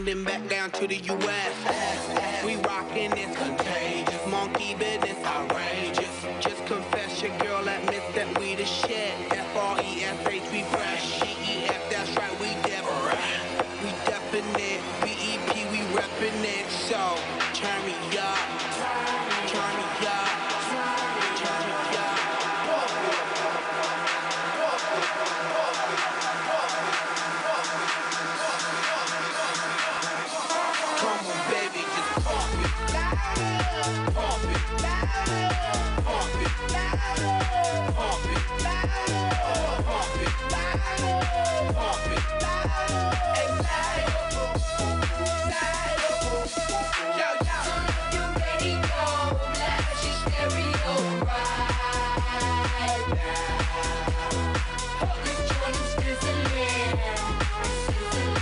London back down to the U.S. We rockin' this contagious, monkey business outrageous. Just confess your girl admits that we the shit. F-R-E-S-H, we fresh. G-E-F, that's right, we Deborah. We definite, B-E-P, we reppin' it. So, turn me up, turn me up, turn me up. Come on, baby, just pump it, pump it, pump it, pump it, pump it, pump it, yo, yo. You ready, go, blast your stereo right now. This joint is sizzling, sizzling.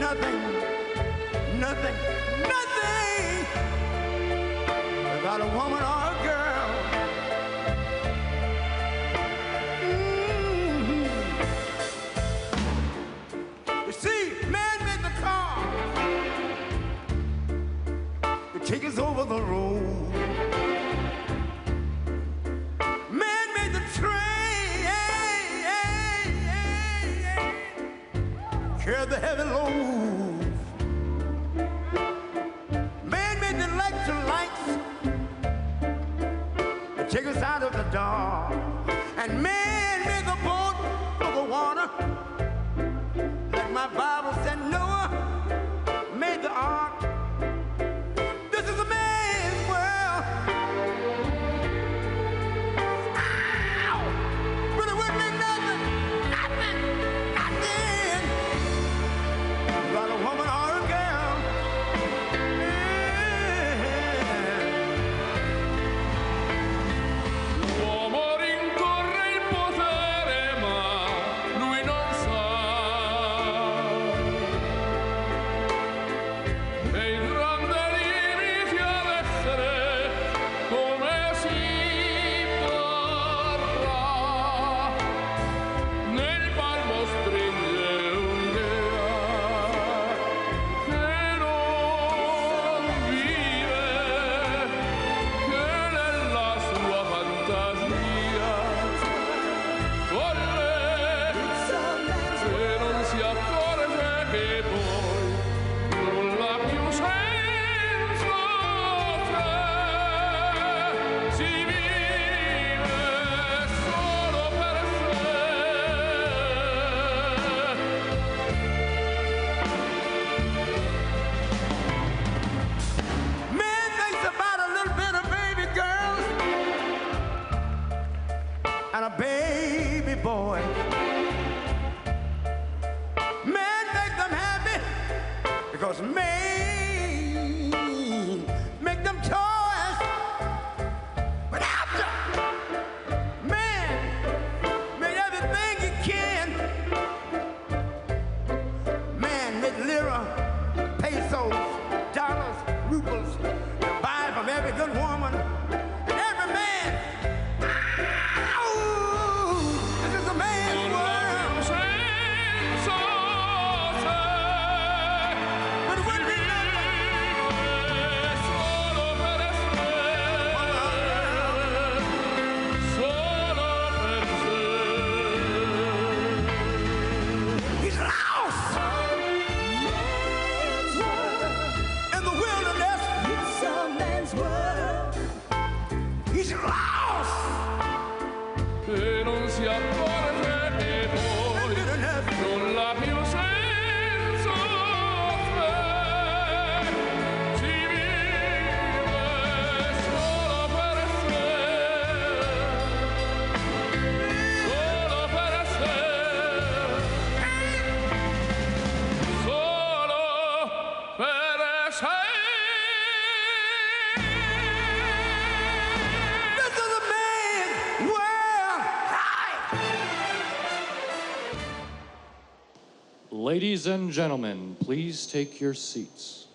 nothing, nothing, nothing without a woman or a girl. You see, man made the car to take us over the road. Man made the train, carry the heavy loads. Man made the electric lights to take us out of the dark. And man made the boat for the water. Like my Bible said, Noah made the ark. This is a man's world. Ow! But it wouldn't be nothing, nothing, nothing without a woman or a girl. L'uomo rincorre il potere, ma lui non sa che il grande limiti ad essere come si parla. Nel palmo stringe un'idea che non vive, che nella sua fantasia corre, se non si accorge che poi nulla più senso c'è, si vive solo per sé. Man thinks about a little bit of baby girls and a baby boy. Man make them happy because man make them toys. But after man made everything he can, man made lira, pesos, dollars, rubles to buy from every good woman and every man. Ow! This is a man's world. Senso c'è, But it wouldn't be nothing. solo per essere, solo per sé. He's lost in the wilderness. It's a man's world. He's lost Che non si accorge che in poi wilderness. nulla più senso c'è, si vive solo per sé, solo per sé, solo per sé. This is a man's world. Ladies and gentlemen, please take your seats.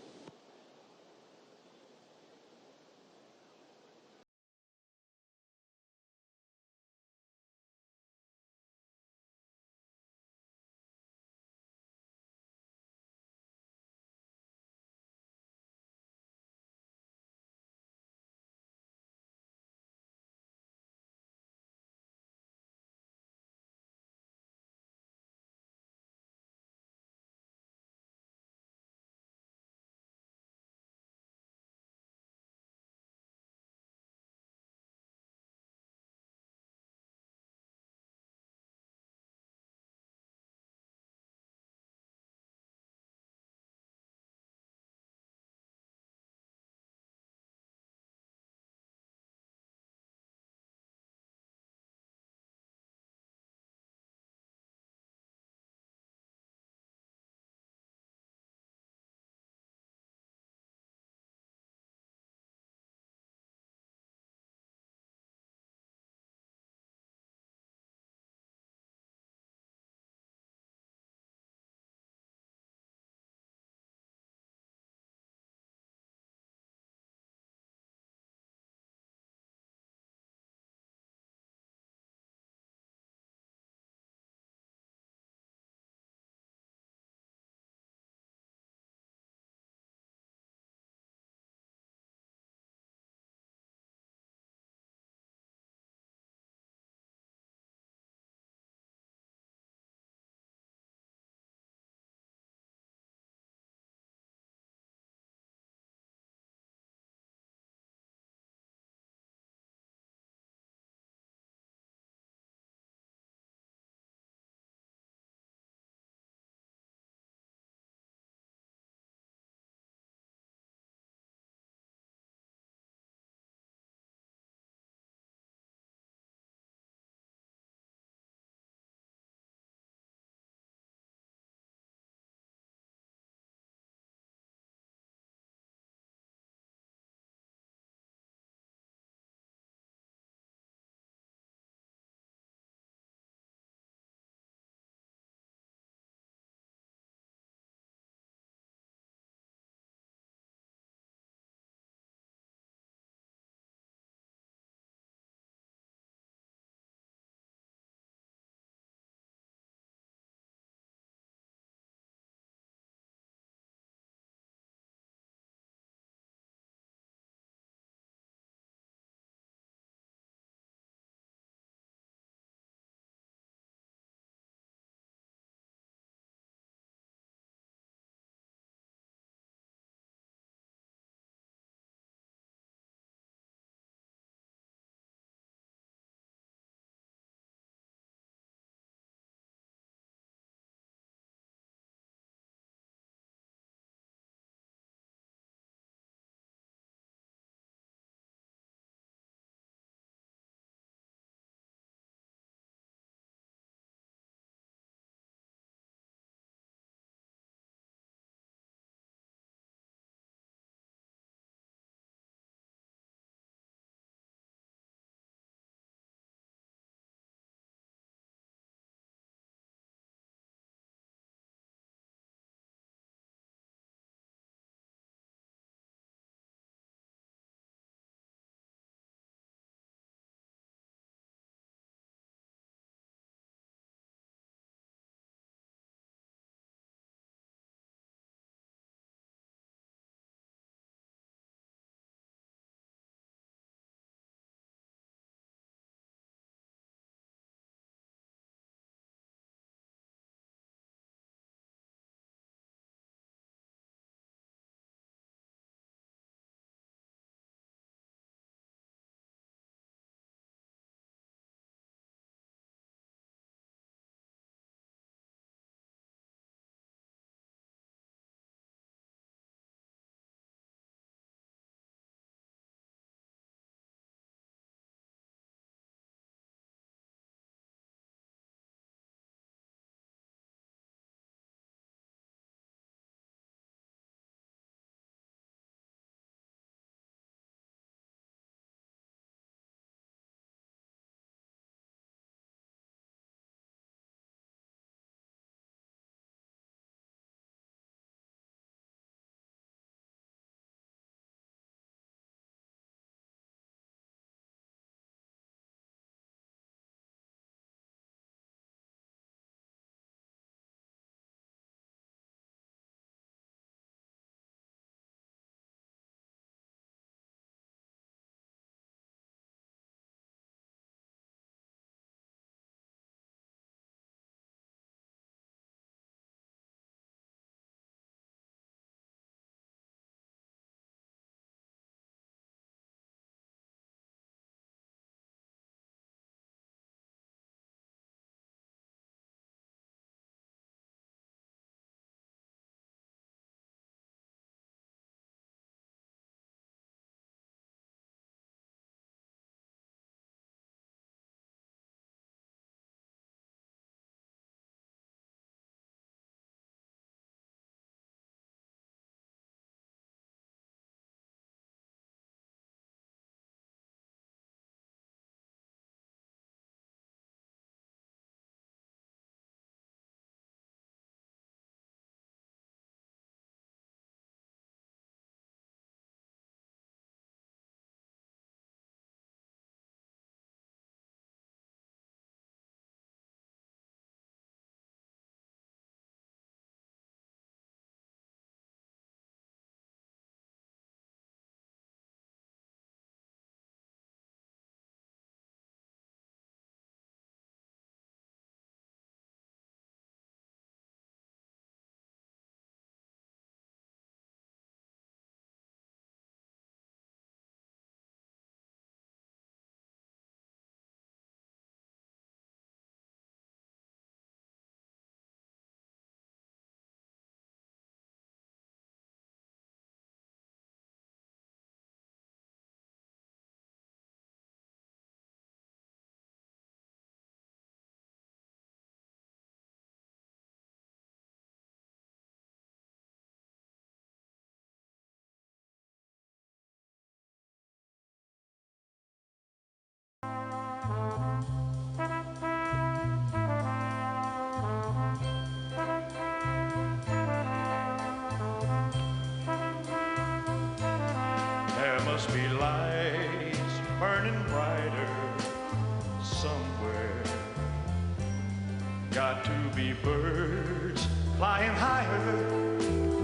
got to be birds flying higher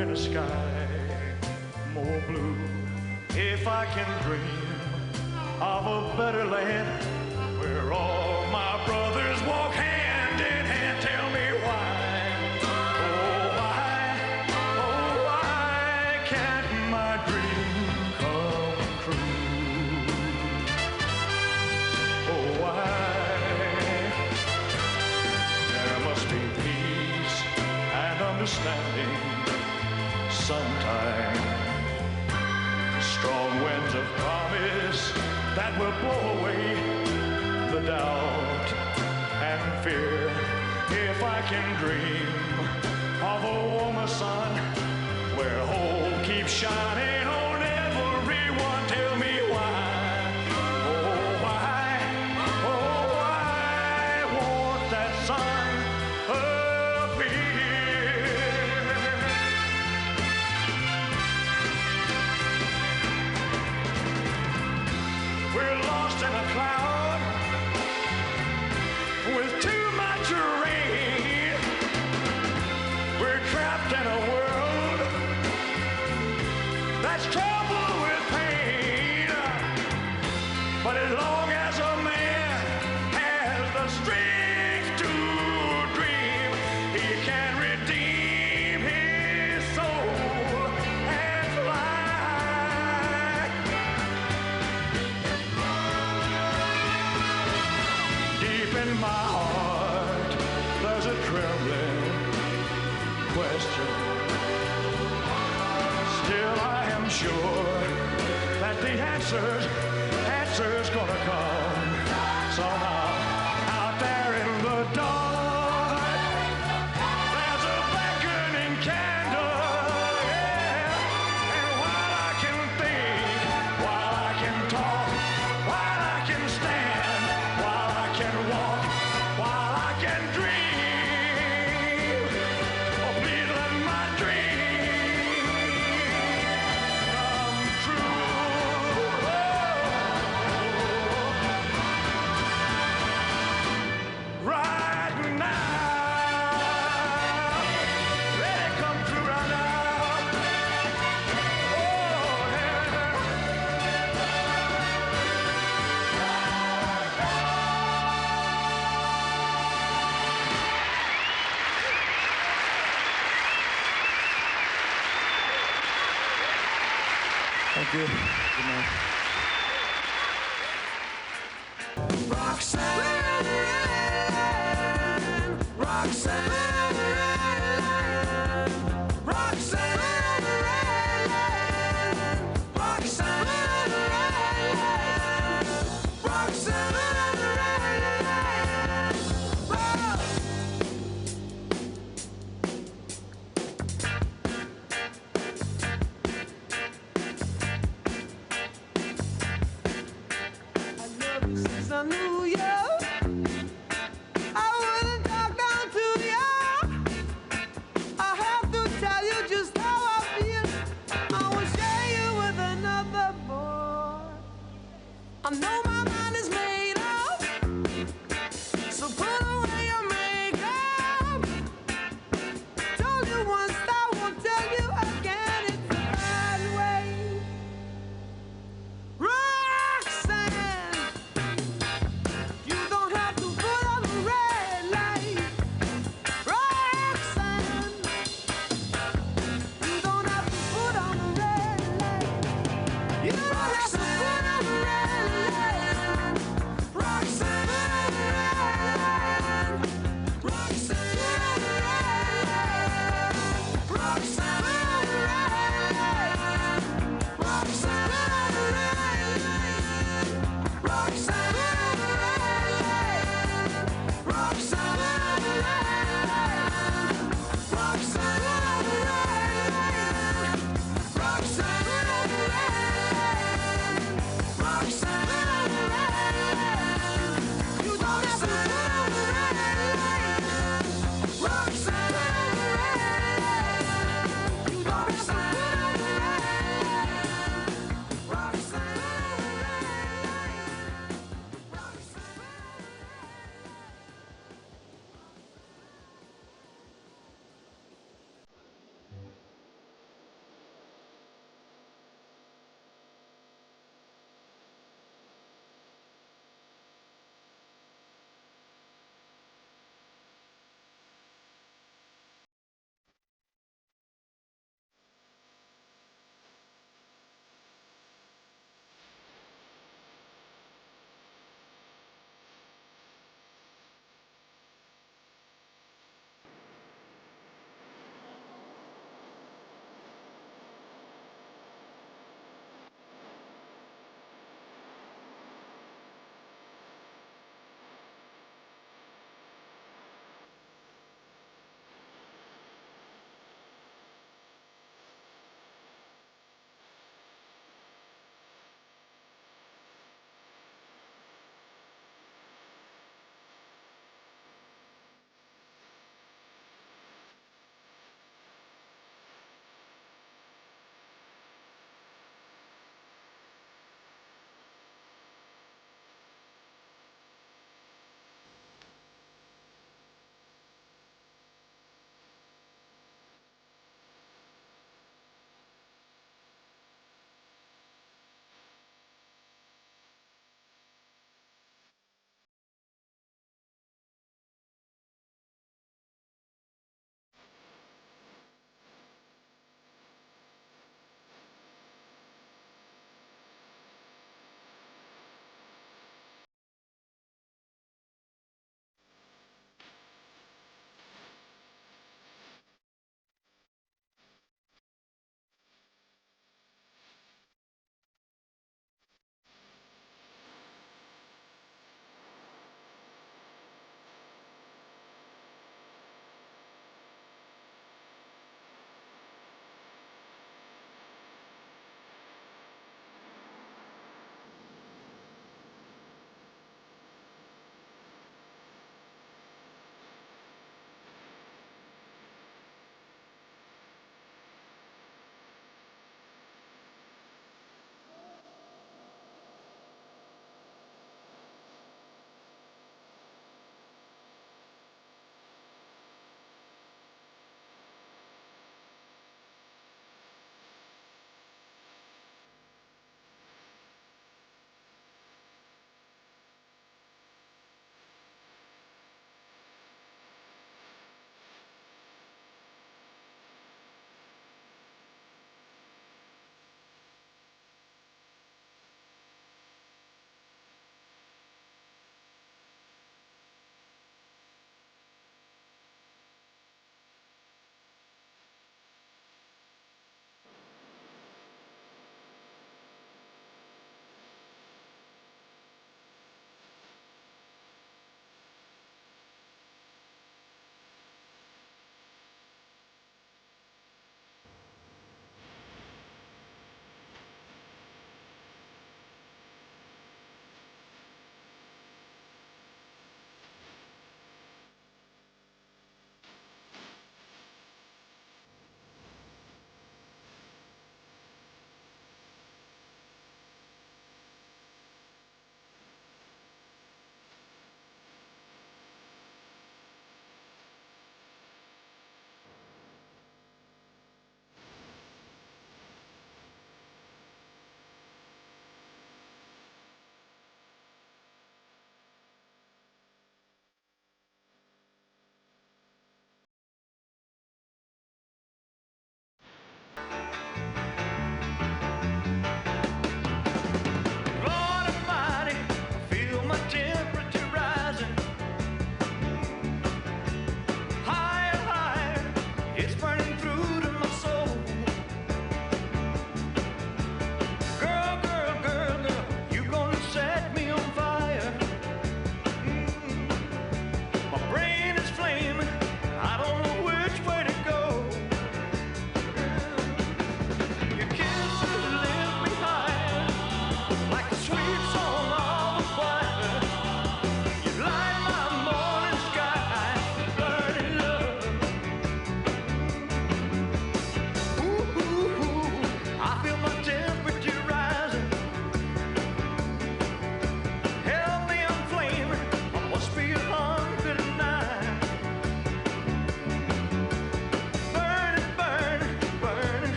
in a sky more blue. If I can dream of a better land where all my brothers walk hand in hand, tell me why. Oh, why can't my dream come true? Oh, why? There must be peace and understanding sometime. Strong winds of promise that will blow away the doubt and fear. If I can dream of a warmer sun where hope keeps shining on everyone, tell me why. Oh, why won't that sun appear? We're lost in a cloud with too much rain. We're trapped in a world that's troubled with pain. But as long as a man has the strength to dream, he can redeem his soul and fly. Deep in my heart, there's a trembling question. Still, I am sure that the answer's gonna come somehow. Out there in the dark, there's a beckoning candle, yeah. And while I can think, while I can talk, while I can stand, while I can walk, while I can dream, oh, please let my dream come true. Right now, let it come true right now. Oh, yeah. Thank you. Good night. Since I knew you, I wouldn't talk down to you. I have to tell you just how I feel. I will share you with another boy. I know my mind is made up, so put away your makeup. Told you once, I won't tell you again. It's a bad way. Roxanne, you don't have to put on the red light. Roxanne, you don't have to put on the red light. You don't have to put on the red light.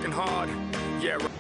working hard. Yeah, right.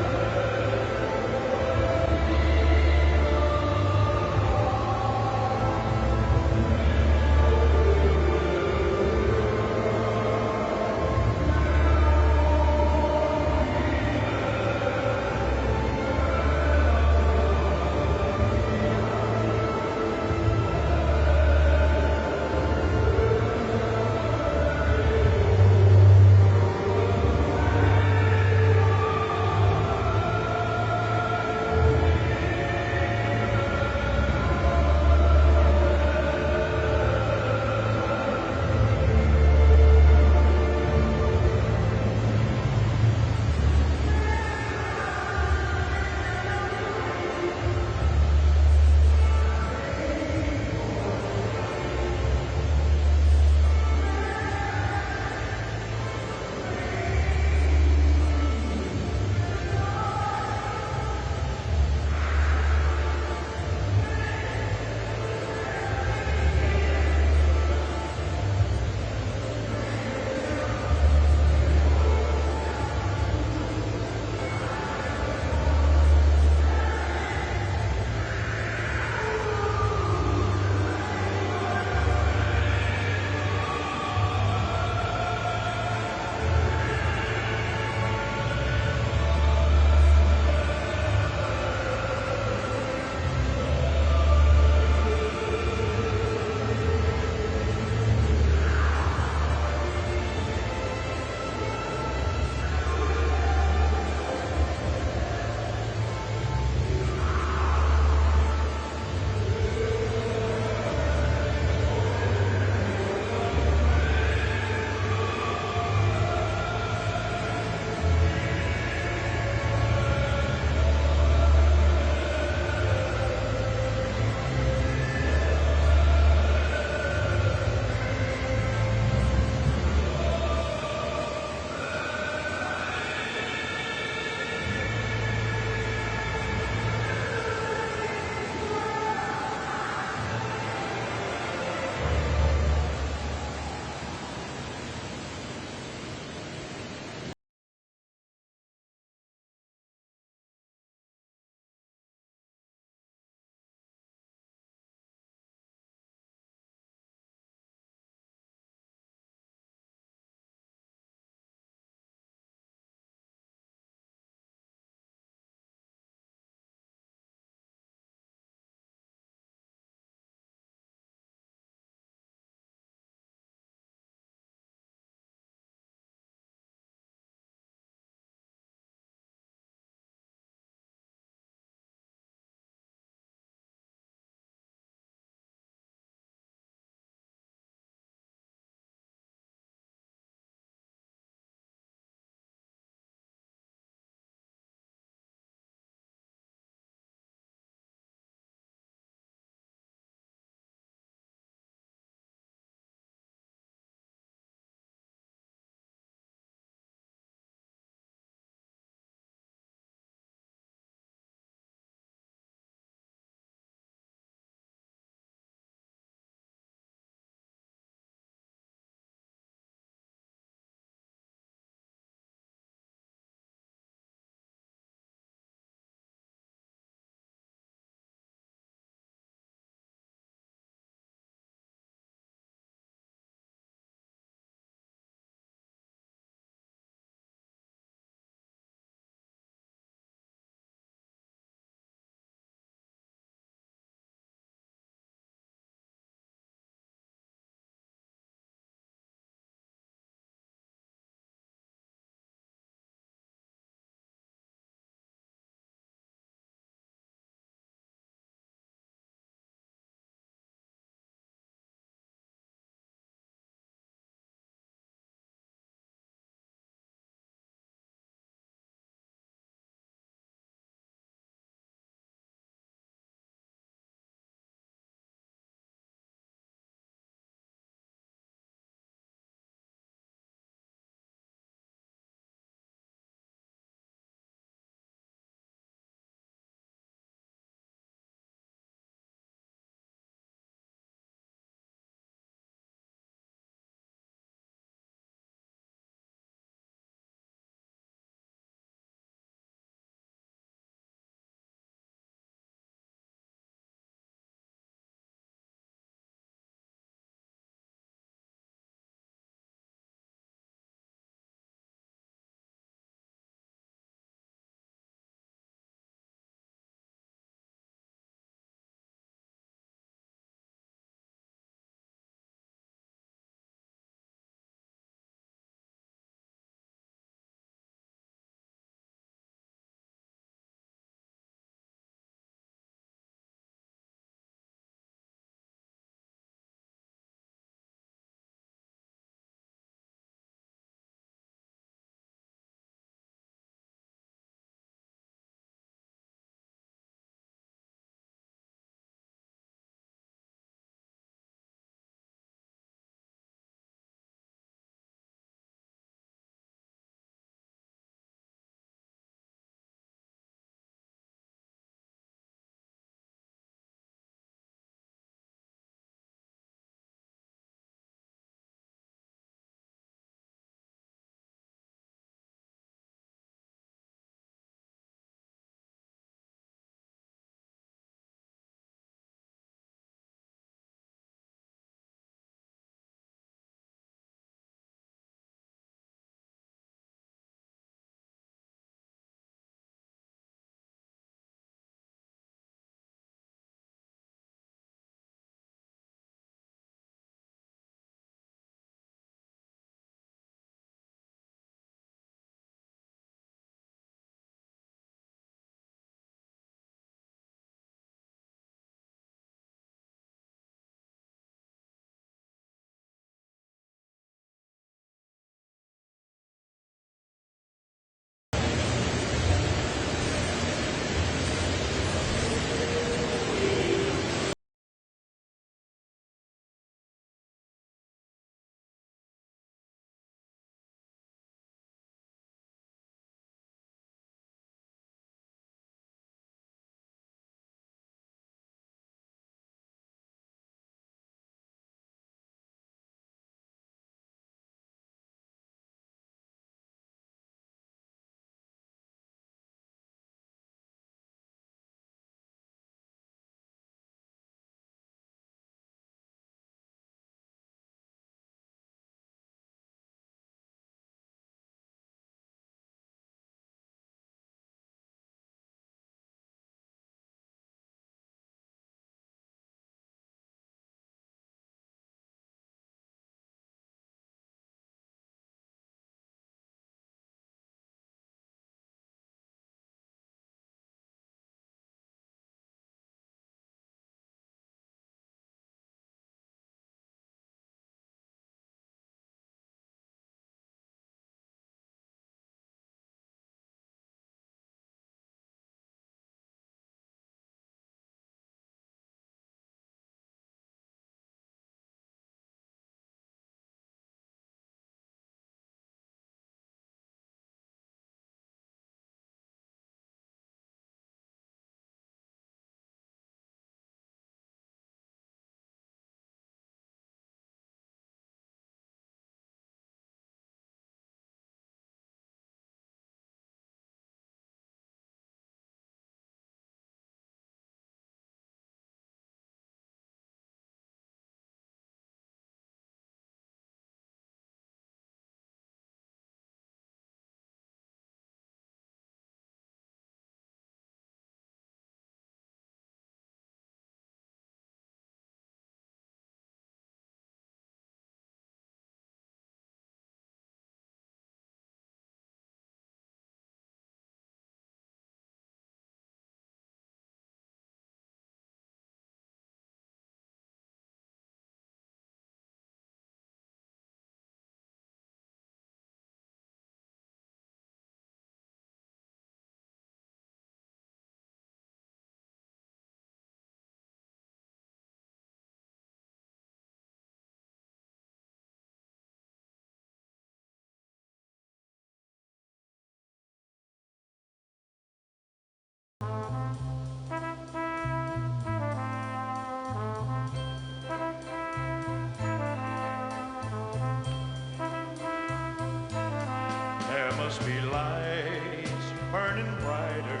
be lights burning brighter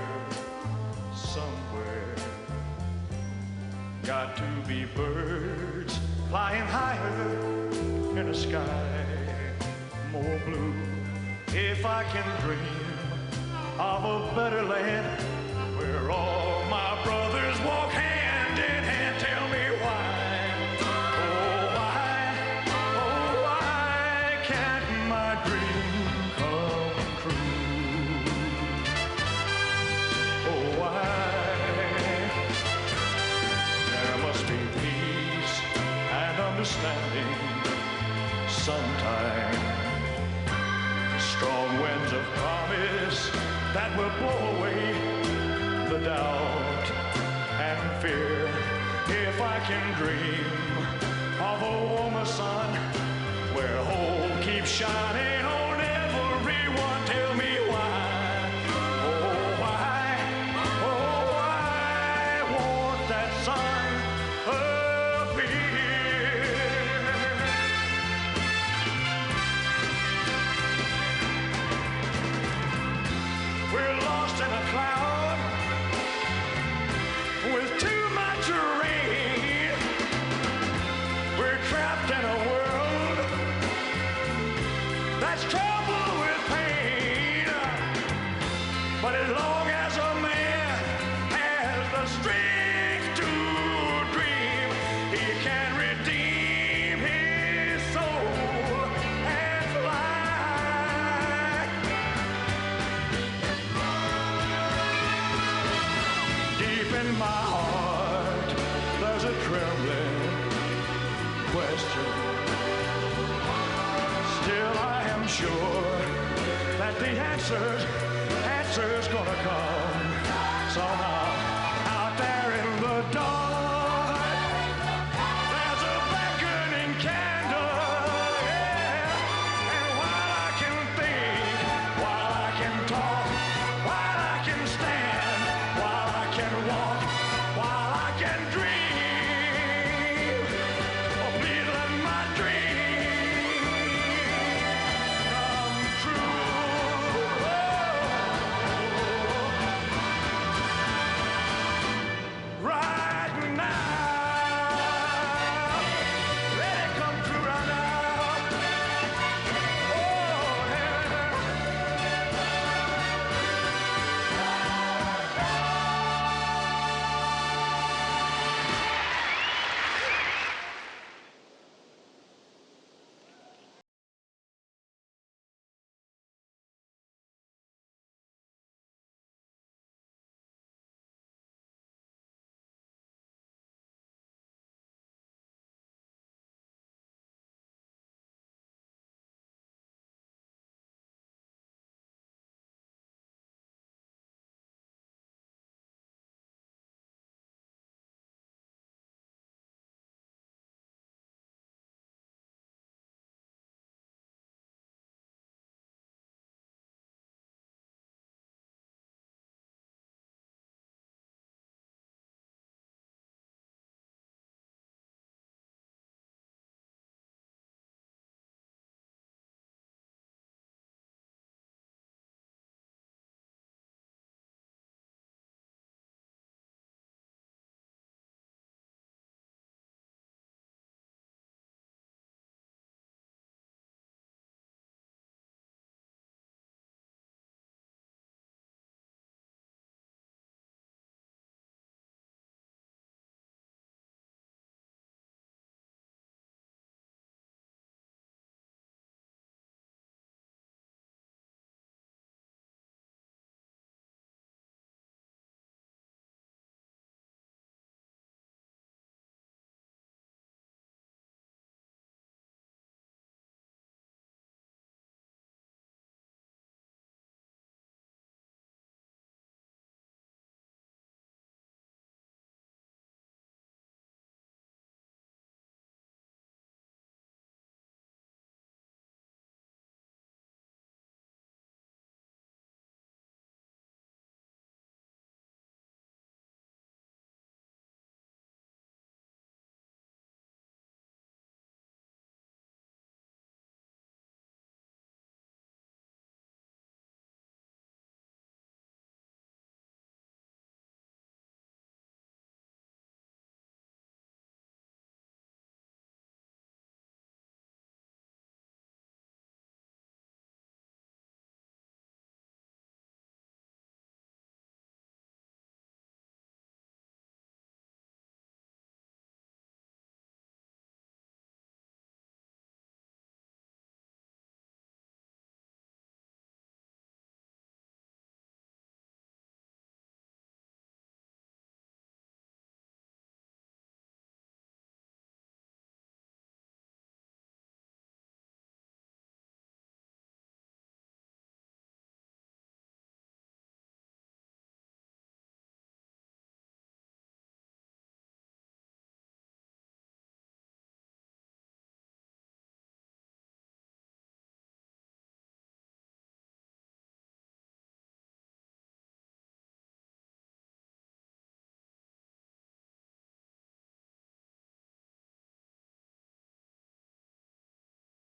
somewhere. Got to be birds flying higher in a sky more blue. If I can dream of a better land where all my brothers walk hand in hand, tell me why. Oh, why can't my dream come true? Oh, why? There must be peace and understanding sometime. Strong winds of promise that will blow away the doubt and fear. If I can dream of a warmer sun where hope keeps shining on everyone, tell me why. Oh, why won't that sun appear? We're lost in a cloud with too much rain. We're trapped in a world that's troubled with pain. But as long as a man has the strength to dream, he can redeem his soul and fly. Deep in my heart, there's a trembling question. Still, I am sure that the answer's gonna come somehow out there in the dark. There's a beckoning candle, yeah. And while I can think, while I can talk, while I can stand, while I can walk, while I can dream, oh, please let my dream come true.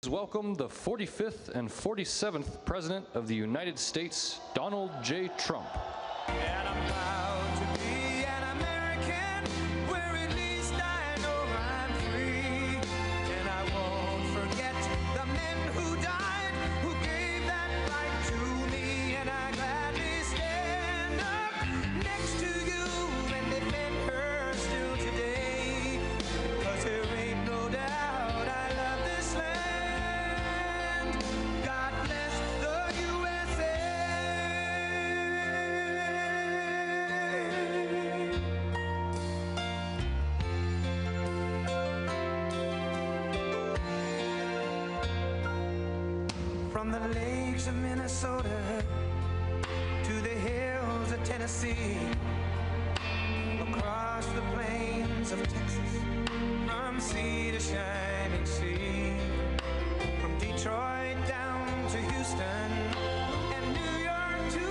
Welcome the 45th and 47th President of the United States, Donald J. Trump. And I'm proud to be an American, where at least I know I'm free. And I won't forget the men who died, who gave that right to me. And I gladly stand up next to you and defend her still today. 'Cause there ain't no doubt I love this land. God bless the USA. From the lakes of Minnesota to the hills of Tennessee, across the plains of Texas, from sea to shining sea, from Detroit down to Houston and New York to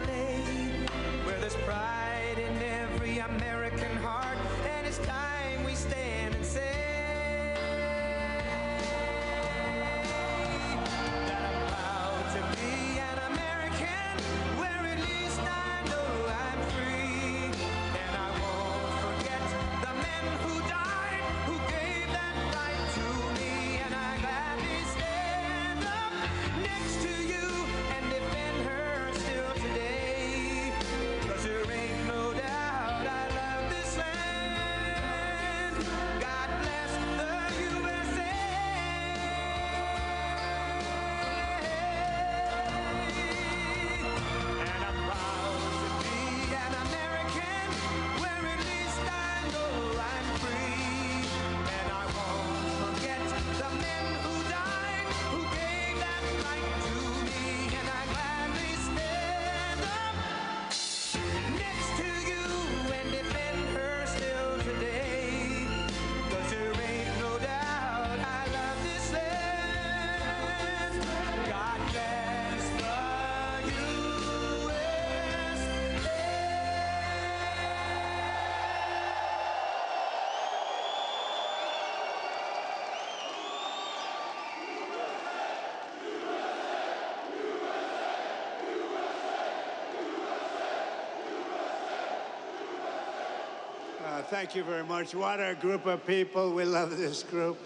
LA, where there's pride in every American heart, and it's time we stand and say that I'm proud to be an American, where at least I know I'm free. And I won't forget the men who died, who gave that right to me. And I gladly stand up next to you and defend her still today. 'Cause there ain't no doubt I love this land. God bless the USA. And I'm proud to be an American, where at least I know I'm free. And I won't forget the men who died, who gave that right to me. And I gladly stand up next to you and defend her still today. 'Cause there ain't no doubt I love this land. God bless the USA. Thank you very much. What a group of people. We love this group.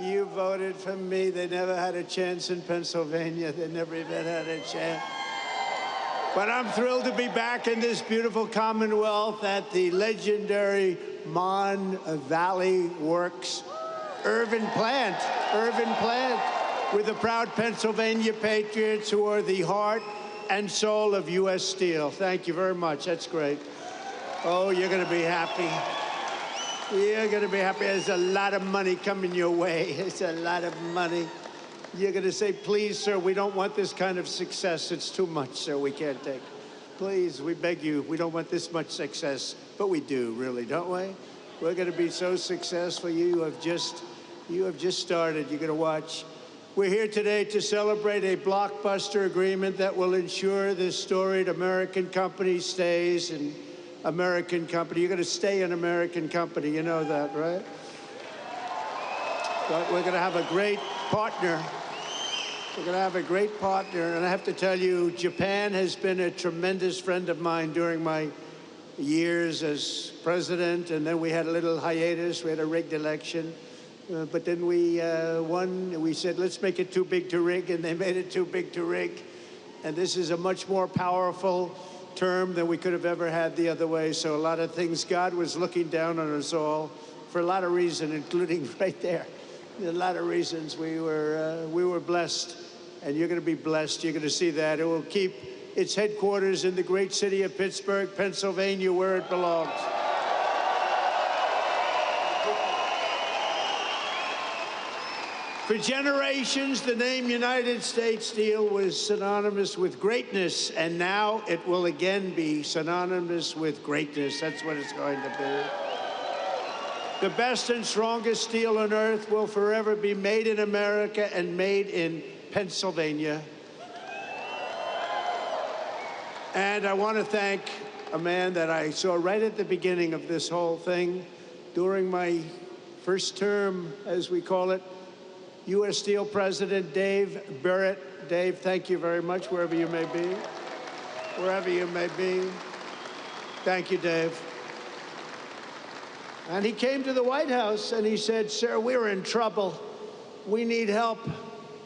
You voted for me. They never had a chance in Pennsylvania. They never even had a chance. But I'm thrilled to be back in this beautiful Commonwealth at the legendary Mon Valley Works Irvin plant, with the proud Pennsylvania patriots who are the heart and soul of U.S. Steel. Thank you very much. That's great. Oh, you're going to be happy. You're going to be happy. There's a lot of money coming your way. It's a lot of money. You're going to say, please, sir, we don't want this kind of success. It's too much, sir. We can't take it. Please, we beg you, we don't want this much success. But we do, really, don't we? We're going to be so successful. You have just started. You're going to watch. We're here today to celebrate a blockbuster agreement that will ensure this storied American company stays in American company. You're going to stay an American company. You know that, right? But we're going to have a great partner. We're going to have a great partner. And I have to tell you, Japan has been a tremendous friend of mine during my years as president. And then we had a little hiatus. We had a rigged election. But then we won. We said, let's make it too big to rig. And they made it too big to rig. And this is a much more powerful term than we could have ever had the other way. So a lot of things, God was looking down on us all for a lot of reasons, including right there. A lot of reasons we were blessed, and you're going to be blessed. You're going to see that. It will keep its headquarters in the great city of Pittsburgh, Pennsylvania, where it belongs. For generations, the name United States Steel was synonymous with greatness, and now it will again be synonymous with greatness. That's what it's going to be. The best and strongest steel on earth will forever be made in America and made in Pennsylvania. And I want to thank a man that I saw right at the beginning of this whole thing, during my first term, as we call it. U.S. Steel President Dave Burritt. Dave, thank you very much, wherever you may be. Wherever you may be. Thank you, Dave. And he came to the White House and he said, sir, we're in trouble. We need help.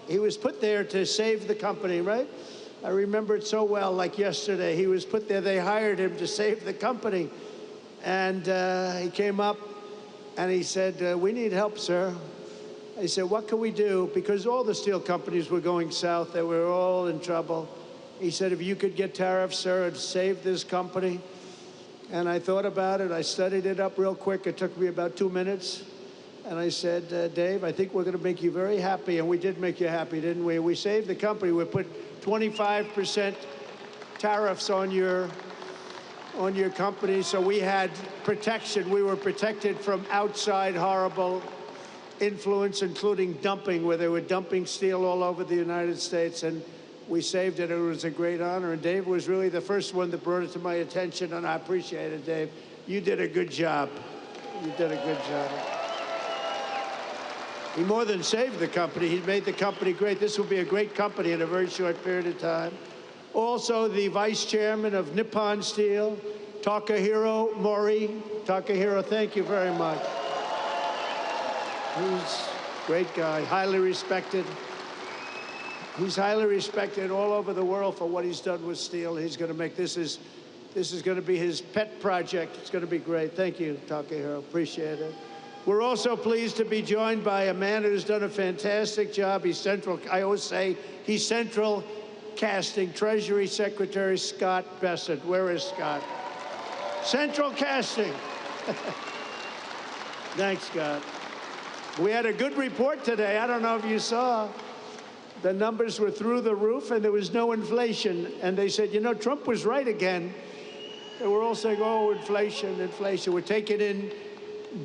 He was put there to save the company, right? I remember it so well, like yesterday. He was put there, they hired him to save the company. And he came up and he said, we need help, sir. I said, what can we do? Because all the steel companies were going south. They were all in trouble. He said, if you could get tariffs, sir, and save this company. And I thought about it. I studied it up real quick. It took me about 2 minutes. And I said, Dave, I think we're going to make you very happy. And we did make you happy, didn't we? We saved the company. We put 25% tariffs on your company. So we had protection. We were protected from outside horrible influence, including dumping, where they were dumping steel all over the United States. And we saved it. It was a great honor. And Dave was really the first one that brought it to my attention. And I appreciate it, Dave. You did a good job. You did a good job. He more than saved the company. He made the company great. This will be a great company in a very short period of time. Also, the vice chairman of Nippon Steel, Takahiro Mori. Takahiro, thank you very much. He's a great guy, highly respected. He's highly respected all over the world for what he's done with steel. He's going to make this is going to be his pet project. It's going to be great. Thank you, Takahiro. Appreciate it. We're also pleased to be joined by a man who's done a fantastic job. He's central. I always say he's central casting. Treasury Secretary Scott Bessent. Where is Scott? Central casting. Thanks, Scott. We had a good report today. I don't know if you saw. The numbers were through the roof, and there was no inflation. And they said, you know, Trump was right again. And we're all saying, oh, inflation, inflation. We're taking in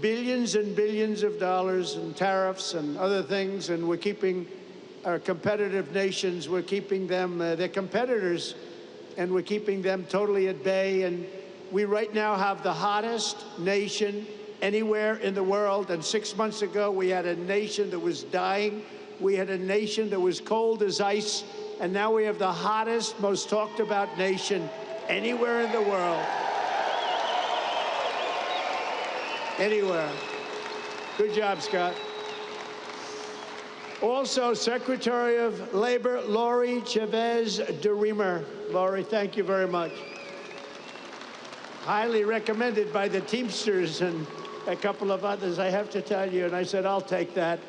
billions and billions of dollars in tariffs and other things, and we're keeping our competitive nations, we're keeping them, they're competitors, and we're keeping them totally at bay. And we right now have the hottest nation anywhere in the world. And 6 months ago, we had a nation that was dying. We had a nation that was cold as ice. And now we have the hottest, most talked about nation anywhere in the world. Anywhere. Good job, Scott. Also, Secretary of Labor, Lori Chavez DeRemer. Lori, thank you very much. Highly recommended by the Teamsters and a couple of others, I have to tell you. And I said, I'll take that.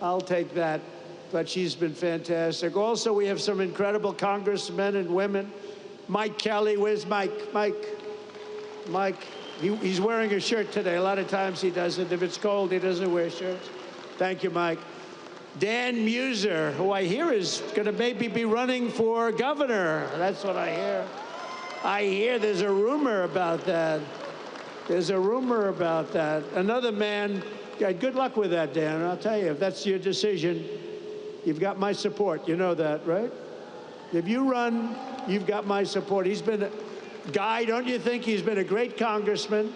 I'll take that. But she's been fantastic. Also, we have some incredible congressmen and women. Mike Kelly, where's Mike? Mike, he's wearing a shirt today. A lot of times he doesn't. If it's cold, he doesn't wear shirts. Thank you, Mike. Dan Muser, who I hear is going to maybe be running for governor. That's what I hear. I hear there's a rumor about that. There's a rumor about that. Another man, good luck with that, Dan. I'll tell you, if that's your decision, you've got my support. You know that, right? If you run, you've got my support. He's been Guy, don't you think he's been a great congressman?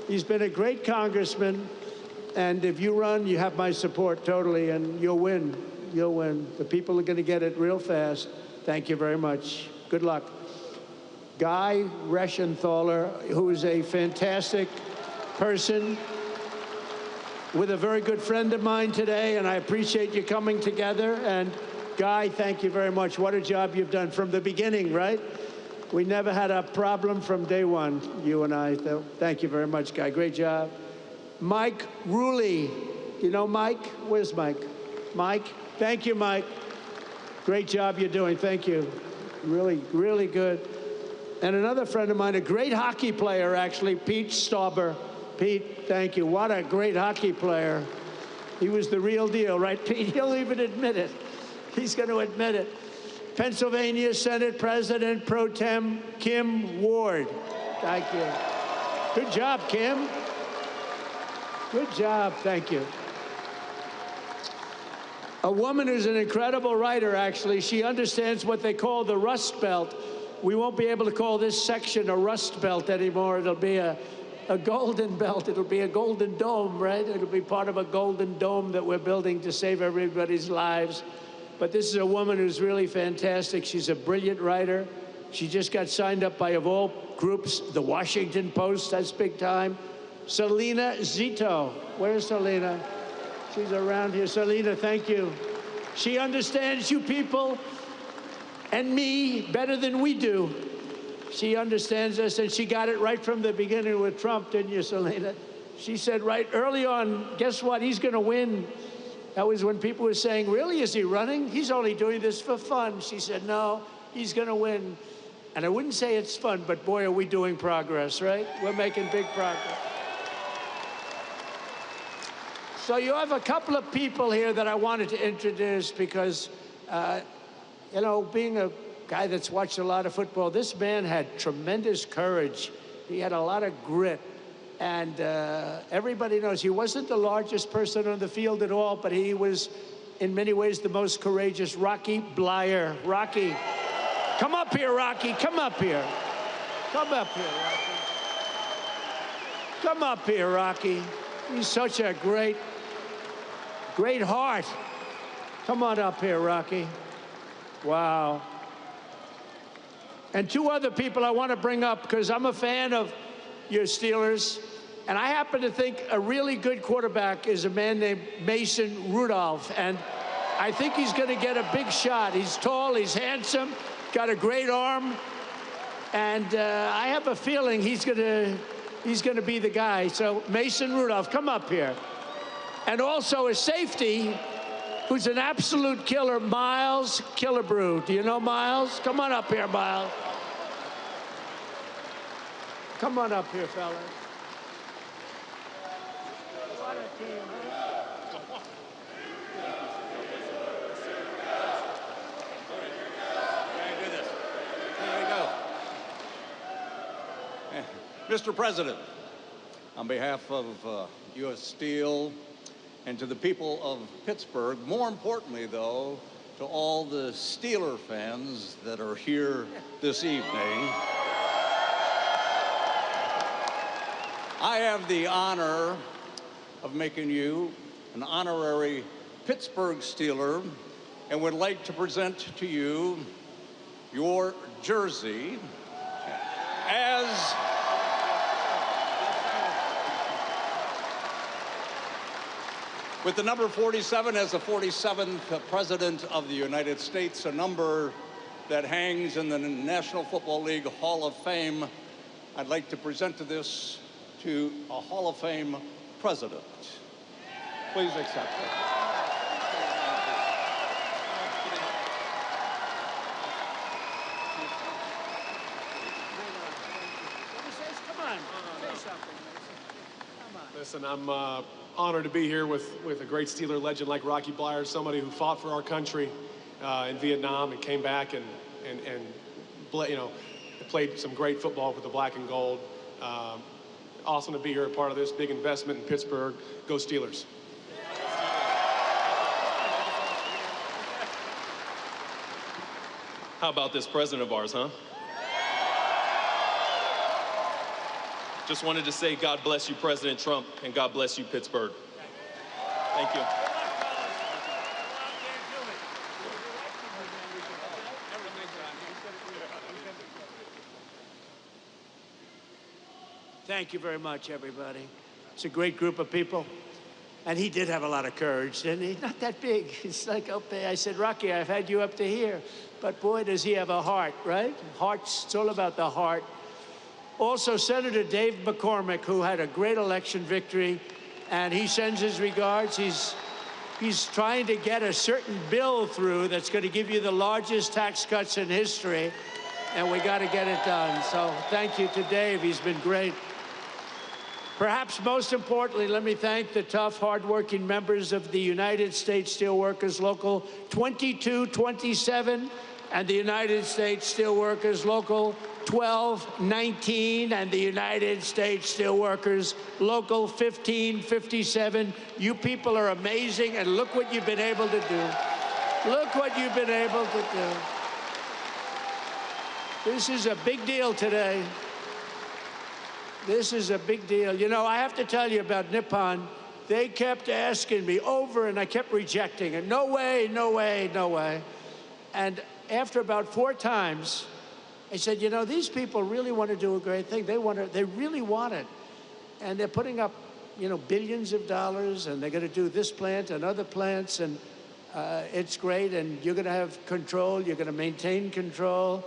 He's been a great congressman. And if you run, you have my support totally, and you'll win. You'll win. The people are going to get it real fast. Thank you very much. Good luck. Guy Reschenthaler, who is a fantastic person, with a very good friend of mine today, and I appreciate you coming together. And Guy, thank you very much. What a job you've done from the beginning, right? We never had a problem from day one, you and I. Thank you very much, Guy. Great job. Mike Ruley. You know Mike? Where's Mike? Mike? Thank you, Mike. Great job you're doing. Thank you. Really, really good. And another friend of mine, a great hockey player, actually, Pete Stauber. Pete, thank you. What a great hockey player. He was the real deal, right, Pete? He'll even admit it. He's going to admit it. Pennsylvania Senate President Pro Tem Kim Ward. Thank you. Good job, Kim. Good job. Thank you. A woman who's an incredible writer, actually. She understands what they call the Rust Belt. We won't be able to call this section a Rust Belt anymore. It'll be a a golden belt. It'll be a golden dome, right? It'll be part of a golden dome that we're building to save everybody's lives. But this is a woman who's really fantastic. She's a brilliant writer. She just got signed up by, of all groups, the Washington Post, that's big time. Selena Zito. Where's Selena? She's around here. Selena, thank you. She understands you people and me better than we do. She understands us, and she got it right from the beginning with Trump, didn't you, Selena? She said right early on, guess what? He's going to win. That was when people were saying, really, is he running? He's only doing this for fun. She said, no, he's going to win. And I wouldn't say it's fun, but boy, are we doing progress, right? We're making big progress. So you have a couple of people here that I wanted to introduce because, you know, being a guy that's watched a lot of football, this man had tremendous courage. He had a lot of grit. And everybody knows he wasn't the largest person on the field at all, but he was, in many ways, the most courageous. Rocky Bleier. Rocky. Come up here, Rocky. Come up here. Come up here, Rocky. Come up here, Rocky. He's such a great heart. Come on up here, Rocky. Wow. And two other people I want to bring up because I'm a fan of your Steelers. And I happen to think a really good quarterback is a man named Mason Rudolph. And I think he's going to get a big shot. He's tall, he's handsome, got a great arm. And I have a feeling he's going to be the guy. So Mason Rudolph, come up here. And also a safety who's an absolute killer, Miles Killebrew. Do you know Miles? Come on up here, Miles. Come on up here, fellas. What a team, huh? There you go. Mr. President, on behalf of U.S. Steel and to the people of Pittsburgh, more importantly, though, to all the Steeler fans that are here this evening, I have the honor of making you an honorary Pittsburgh Steeler and would like to present to you your jersey as with the number 47 as the 47th President of the United States, a number that hangs in the National Football League Hall of Fame. I'd like to present this to a Hall of Fame president. Please accept it. Come on, say something. Come on. Listen, I'm honored to be here with a great Steeler legend like Rocky Bleier, somebody who fought for our country in Vietnam and came back and you know, played some great football with the black and gold. Awesome to be here, a part of this big investment in Pittsburgh. Go Steelers. How about this president of ours, huh? Just wanted to say God bless you, President Trump, and God bless you, Pittsburgh. Thank you. Thank you very much, everybody. It's a great group of people. And he did have a lot of courage, didn't he? Not that big. It's like up there. I said, Rocky, I've had you up to here. But boy, does he have a heart, right? It's all about the heart. Also, Senator Dave McCormick, who had a great election victory, and he sends his regards. He's trying to get a certain bill through that's going to give you the largest tax cuts in history, and we got to get it done. So thank you to Dave. He's been great. Perhaps most importantly, let me thank the tough, hardworking members of the United States Steelworkers Local 2227 and the United States Steelworkers Local 1219 and the United States Steelworkers Local 1557. You people are amazing, and look what you've been able to do. Look what you've been able to do. This is a big deal today. This is a big deal. You know, I have to tell you about Nippon. They kept asking me over, and I kept rejecting it. No way, no way, no way. And after about 4 times, I said, you know, these people really want to do a great thing. They really want it. And they're putting up, you know, billions of dollars, and they're going to do this plant and other plants, and it's great, and you're going to have control, you're going to maintain control,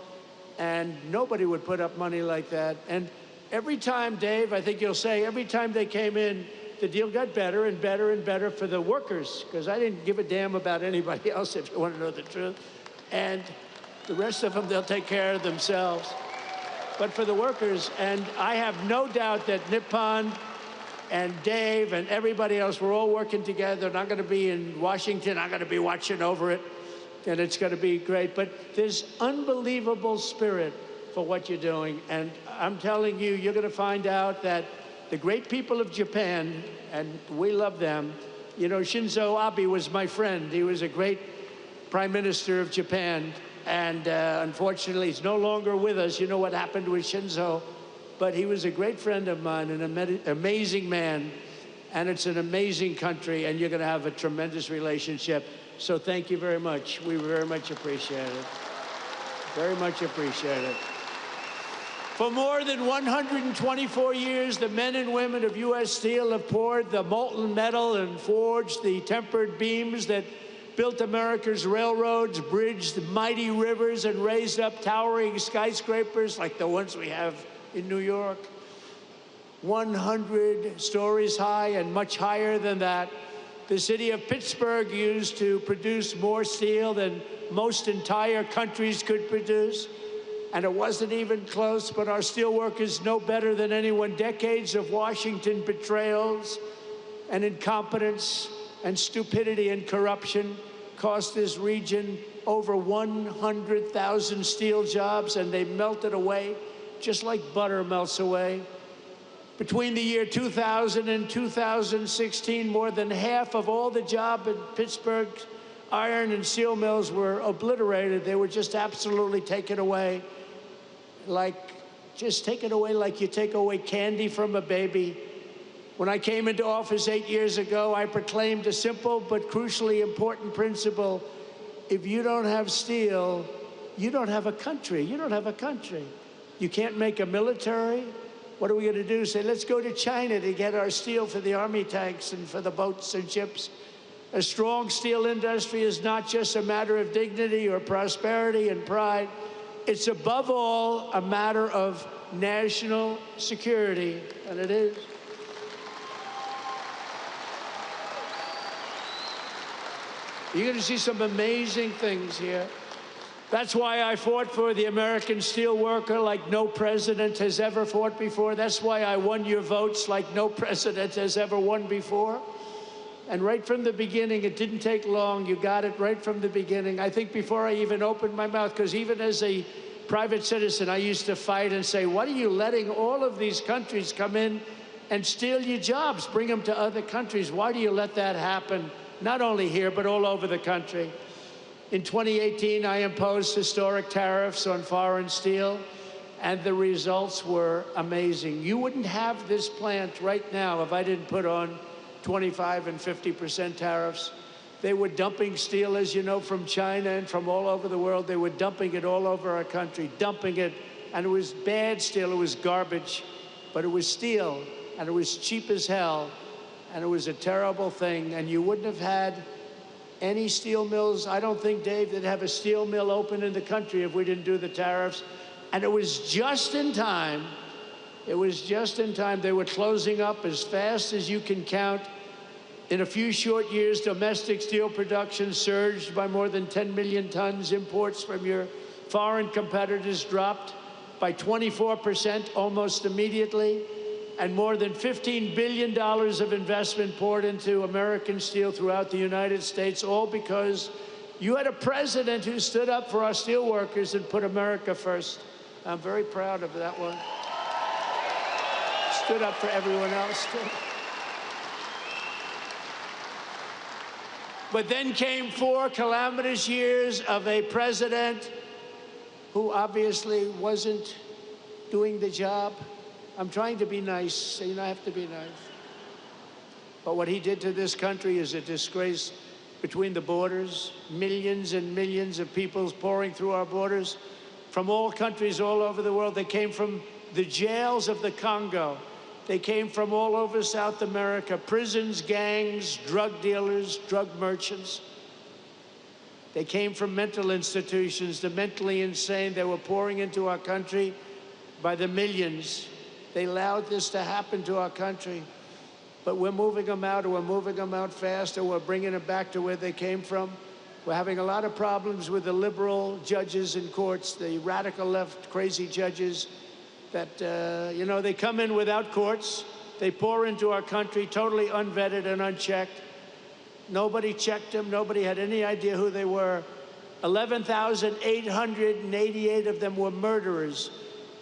and nobody would put up money like that. And every time, Dave, I think you'll say, every time they came in, the deal got better and better and better for the workers, because I didn't give a damn about anybody else, if you want to know the truth. And the rest of them, they'll take care of themselves. But for the workers, and I have no doubt that Nippon and Dave and everybody else, we're all working together, and I'm going to be in Washington. I'm going to be watching over it, and it's going to be great. But there's unbelievable spirit for what you're doing, and I'm telling you, you're going to find out that the great people of Japan, and we love them. You know, Shinzo Abe was my friend. He was a great Prime Minister of Japan, and unfortunately, he's no longer with us. You know what happened with Shinzo, but he was a great friend of mine, an amazing man, and it's an amazing country, and you're going to have a tremendous relationship. So thank you very much. We very much appreciate it. Very much appreciate it. For more than 124 years, the men and women of U.S. Steel have poured the molten metal and forged the tempered beams that built America's railroads, bridged mighty rivers, and raised up towering skyscrapers like the ones we have in New York. 100 stories high and much higher than that. The city of Pittsburgh used to produce more steel than most entire countries could produce. And it wasn't even close, but our steelworkers know better than anyone. Decades of Washington betrayals and incompetence and stupidity and corruption cost this region over 100,000 steel jobs, and they melted away just like butter melts away. Between the year 2000 and 2016, more than half of all the jobs in Pittsburgh's iron and steel mills were obliterated. They were just absolutely taken away. Just taken away like you take away candy from a baby. When I came into office 8 years ago, I proclaimed a simple but crucially important principle. If you don't have steel, you don't have a country. You don't have a country. You can't make a military. What are we going to do? Say, let's go to China to get our steel for the army tanks and for the boats and ships. A strong steel industry is not just a matter of dignity or prosperity and pride. It's above all a matter of national security, and it is. You're going to see some amazing things here. That's why I fought for the American steelworker like no president has ever fought before. That's why I won your votes like no president has ever won before. And right from the beginning, it didn't take long. You got it right from the beginning. I think before I even opened my mouth, because even as a private citizen, I used to fight and say, what are you letting all of these countries come in and steal your jobs, bring them to other countries? Why do you let that happen? Not only here, but all over the country. In 2018, I imposed historic tariffs on foreign steel, and the results were amazing. You wouldn't have this plant right now if I didn't put on 25% and 50% tariffs. They were dumping steel, as you know, from China and from all over the world. They were dumping it all over our country, dumping it. And it was bad steel, it was garbage, but it was steel, and it was cheap as hell, and it was a terrible thing. And you wouldn't have had any steel mills. I don't think, Dave, they'd have a steel mill open in the country if we didn't do the tariffs. And it was just in time. It was just in time. They were closing up as fast as you can count. In a few short years, domestic steel production surged by more than 10 million tons. Imports from your foreign competitors dropped by 24% almost immediately. And more than $15 billion of investment poured into American steel throughout the United States, all because you had a president who stood up for our steel workers and put America first. I'm very proud of that one. Stood up for everyone else, too. But then came 4 calamitous years of a president who obviously wasn't doing the job. I'm trying to be nice, I have to be nice. But what he did to this country is a disgrace. Between the borders, millions and millions of people pouring through our borders from all countries all over the world. They came from the jails of the Congo. They came from all over South America, prisons, gangs, drug dealers, drug merchants. They came from mental institutions, the mentally insane. They were pouring into our country by the millions. They allowed this to happen to our country. But we're moving them out, or we're moving them out fast, or we're bringing them back to where they came from. We're having a lot of problems with the liberal judges in courts, the radical left crazy judges that, they come in without courts. They pour into our country totally unvetted and unchecked. Nobody checked them. Nobody had any idea who they were. 11,888 of them were murderers.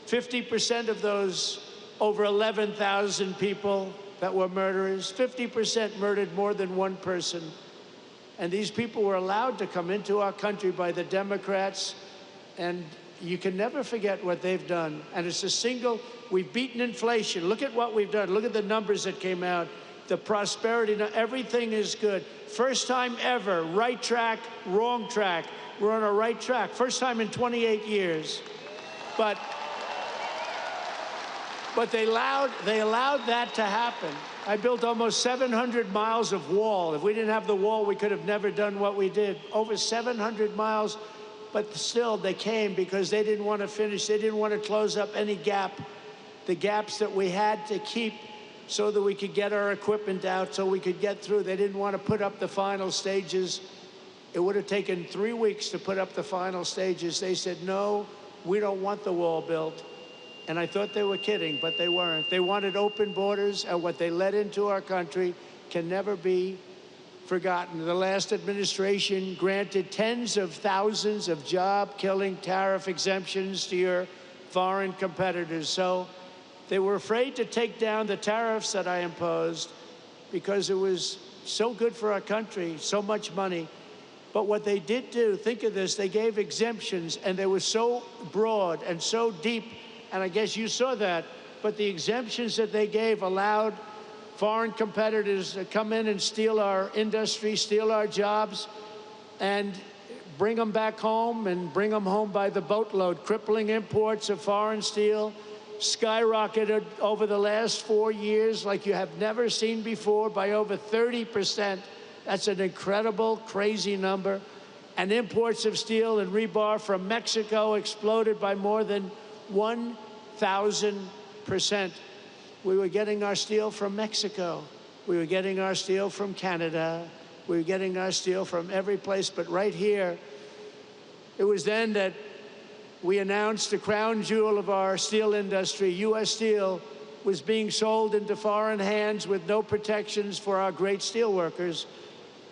50% of those over 11,000 people that were murderers, 50% murdered more than one person. And these people were allowed to come into our country by the Democrats, and you can never forget what they've done. And it's we've beaten inflation. Look at what we've done. Look at the numbers that came out. The prosperity, everything is good. First time ever, right track, wrong track. We're on a right track. First time in 28 years. But they allowed that to happen. I built almost 700 miles of wall. If we didn't have the wall, we could have never done what we did. Over 700 miles, but still they came because they didn't want to finish. They didn't want to close up any gap, the gaps that we had to keep so that we could get our equipment out, so we could get through. They didn't want to put up the final stages. It would have taken 3 weeks to put up the final stages. They said, no, we don't want the wall built. And I thought they were kidding, but they weren't. They wanted open borders, and what they let into our country can never be forgotten. The last administration granted tens of thousands of job-killing tariff exemptions to your foreign competitors. So they were afraid to take down the tariffs that I imposed because it was so good for our country, so much money. But what they did do, think of this, they gave exemptions, and they were so broad and so deep. And I guess you saw that, but the exemptions that they gave allowed foreign competitors to come in and steal our industry, steal our jobs, and bring them back home, and bring them home by the boatload. Crippling imports of foreign steel skyrocketed over the last 4 years like you have never seen before by over 30%. That's an incredible, crazy number. And imports of steel and rebar from Mexico exploded by more than 1,000%. We were getting our steel from Mexico. We were getting our steel from Canada. We were getting our steel from every place, but right here, it was then that we announced the crown jewel of our steel industry, U.S. Steel, was being sold into foreign hands with no protections for our great steel workers.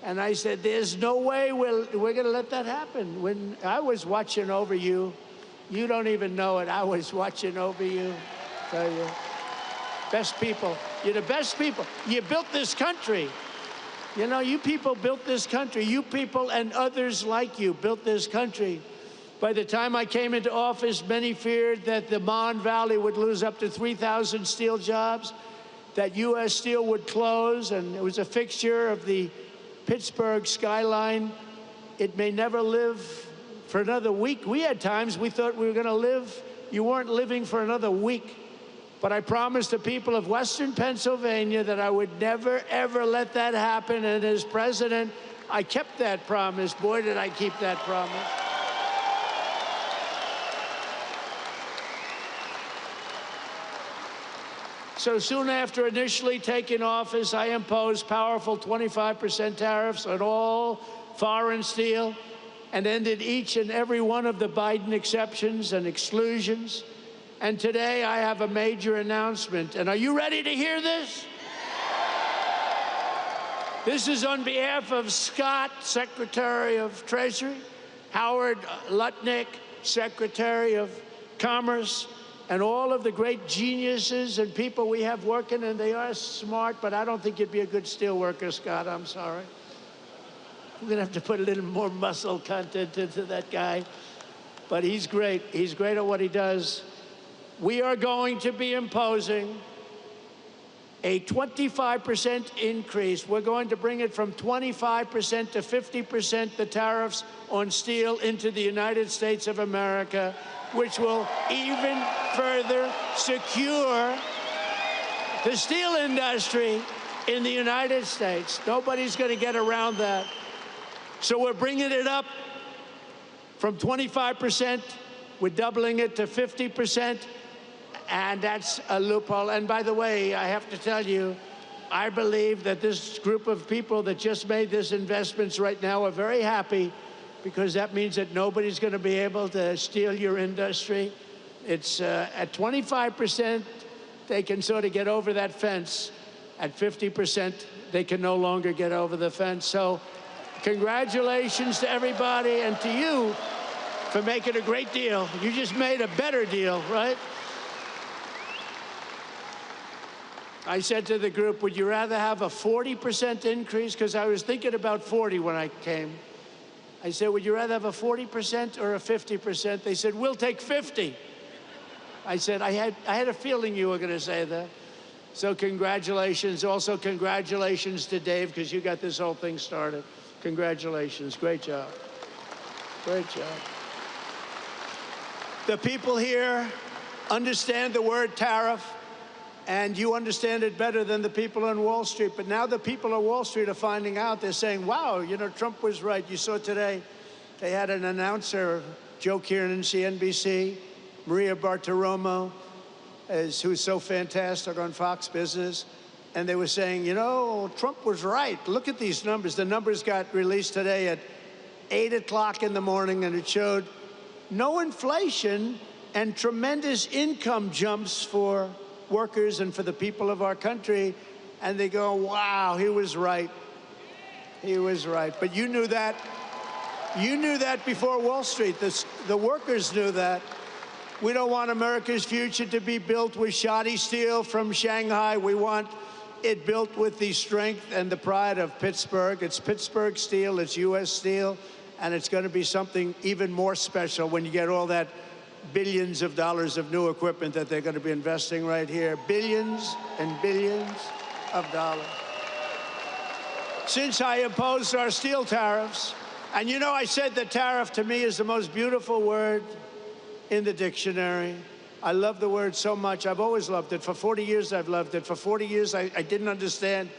And I said, there's no way we're going to let that happen. When I was watching over you, you don't even know it. I was watching over you. Tell you, best people. You're the best people. You built this country. You know, you people built this country. You people and others like you built this country. By the time I came into office, many feared that the Mon Valley would lose up to 3,000 steel jobs, that U.S. Steel would close, and it was a fixture of the Pittsburgh skyline. It may never live for another week. We had times we thought we were going to live. You weren't living for another week. But I promised the people of Western Pennsylvania that I would never, ever let that happen. And as president, I kept that promise. Boy, did I keep that promise. So soon after initially taking office, I imposed powerful 25% tariffs on all foreign steel, and ended each and every one of the Biden exceptions and exclusions. And today I have a major announcement. And are you ready to hear this? This is on behalf of Scott, Secretary of Treasury, Howard Lutnick, Secretary of Commerce, and all of the great geniuses and people we have working, and they are smart, but I don't think you'd be a good steel worker, Scott. I'm sorry. We're going to have to put a little more muscle content into that guy. But he's great. He's great at what he does. we are going to be imposing a 25% increase. We're going to bring it from 25% to 50%, the tariffs on steel into the United States of America, which will even further secure the steel industry in the United States. Nobody's going to get around that. So we're bringing it up from 25%. We're doubling it to 50%. And that's a loophole. And by the way, I have to tell you, I believe that this group of people that just made these investments right now are very happy, because that means that nobody's going to be able to steal your industry. It's at 25%, they can sort of get over that fence. At 50%, they can no longer get over the fence. So congratulations to everybody, and to you for making a great deal. You just made a better deal, right? I said to the group, would you rather have a 40% increase? Because I was thinking about 40 when I came. I said, would you rather have a 40% or a 50%? They said, we'll take 50. I said, I had a feeling you were going to say that. So congratulations. Also, congratulations to Dave, because you got this whole thing started. Congratulations. Great job. Great job. The people here understand the word tariff, and you understand it better than the people on Wall Street. But now the people on Wall Street are finding out. They're saying, wow, you know, Trump was right. You saw today, they had an announcer, Joe Kiernan, CNBC, Maria Bartiromo, who's so fantastic on Fox Business. And they were saying, you know, Trump was right. Look at these numbers. The numbers got released today at 8 o'clock in the morning, and it showed no inflation and tremendous income jumps for workers and for the people of our country. And they go, wow, he was right. He was right. But you knew that. You knew that before Wall Street. The workers knew that. We don't want America's future to be built with shoddy steel from Shanghai. We want it built with the strength and the pride of Pittsburgh. It's Pittsburgh steel, it's U.S. steel, and it's going to be something even more special when you get all that billions of dollars of new equipment that they're going to be investing right here. Billions and billions of dollars. Since I imposed our steel tariffs, and you know, I said that tariff to me is the most beautiful word in the dictionary. I love the word so much. I've always loved it. For 40 years, I've loved it. For 40 years, I didn't understand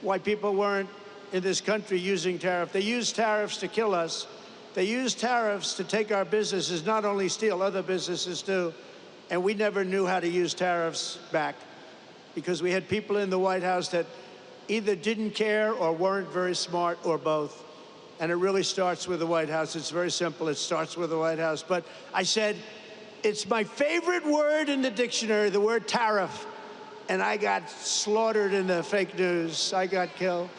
why people weren't in this country using tariff. They use tariffs to kill us. They use tariffs to take our businesses, not only steel, other businesses too. And we never knew how to use tariffs back, because we had people in the White House that either didn't care or weren't very smart, or both. And it really starts with the White House. It's very simple. It starts with the White House. But I said, it's my favorite word in the dictionary, the word tariff. And I got slaughtered in the fake news. I got killed.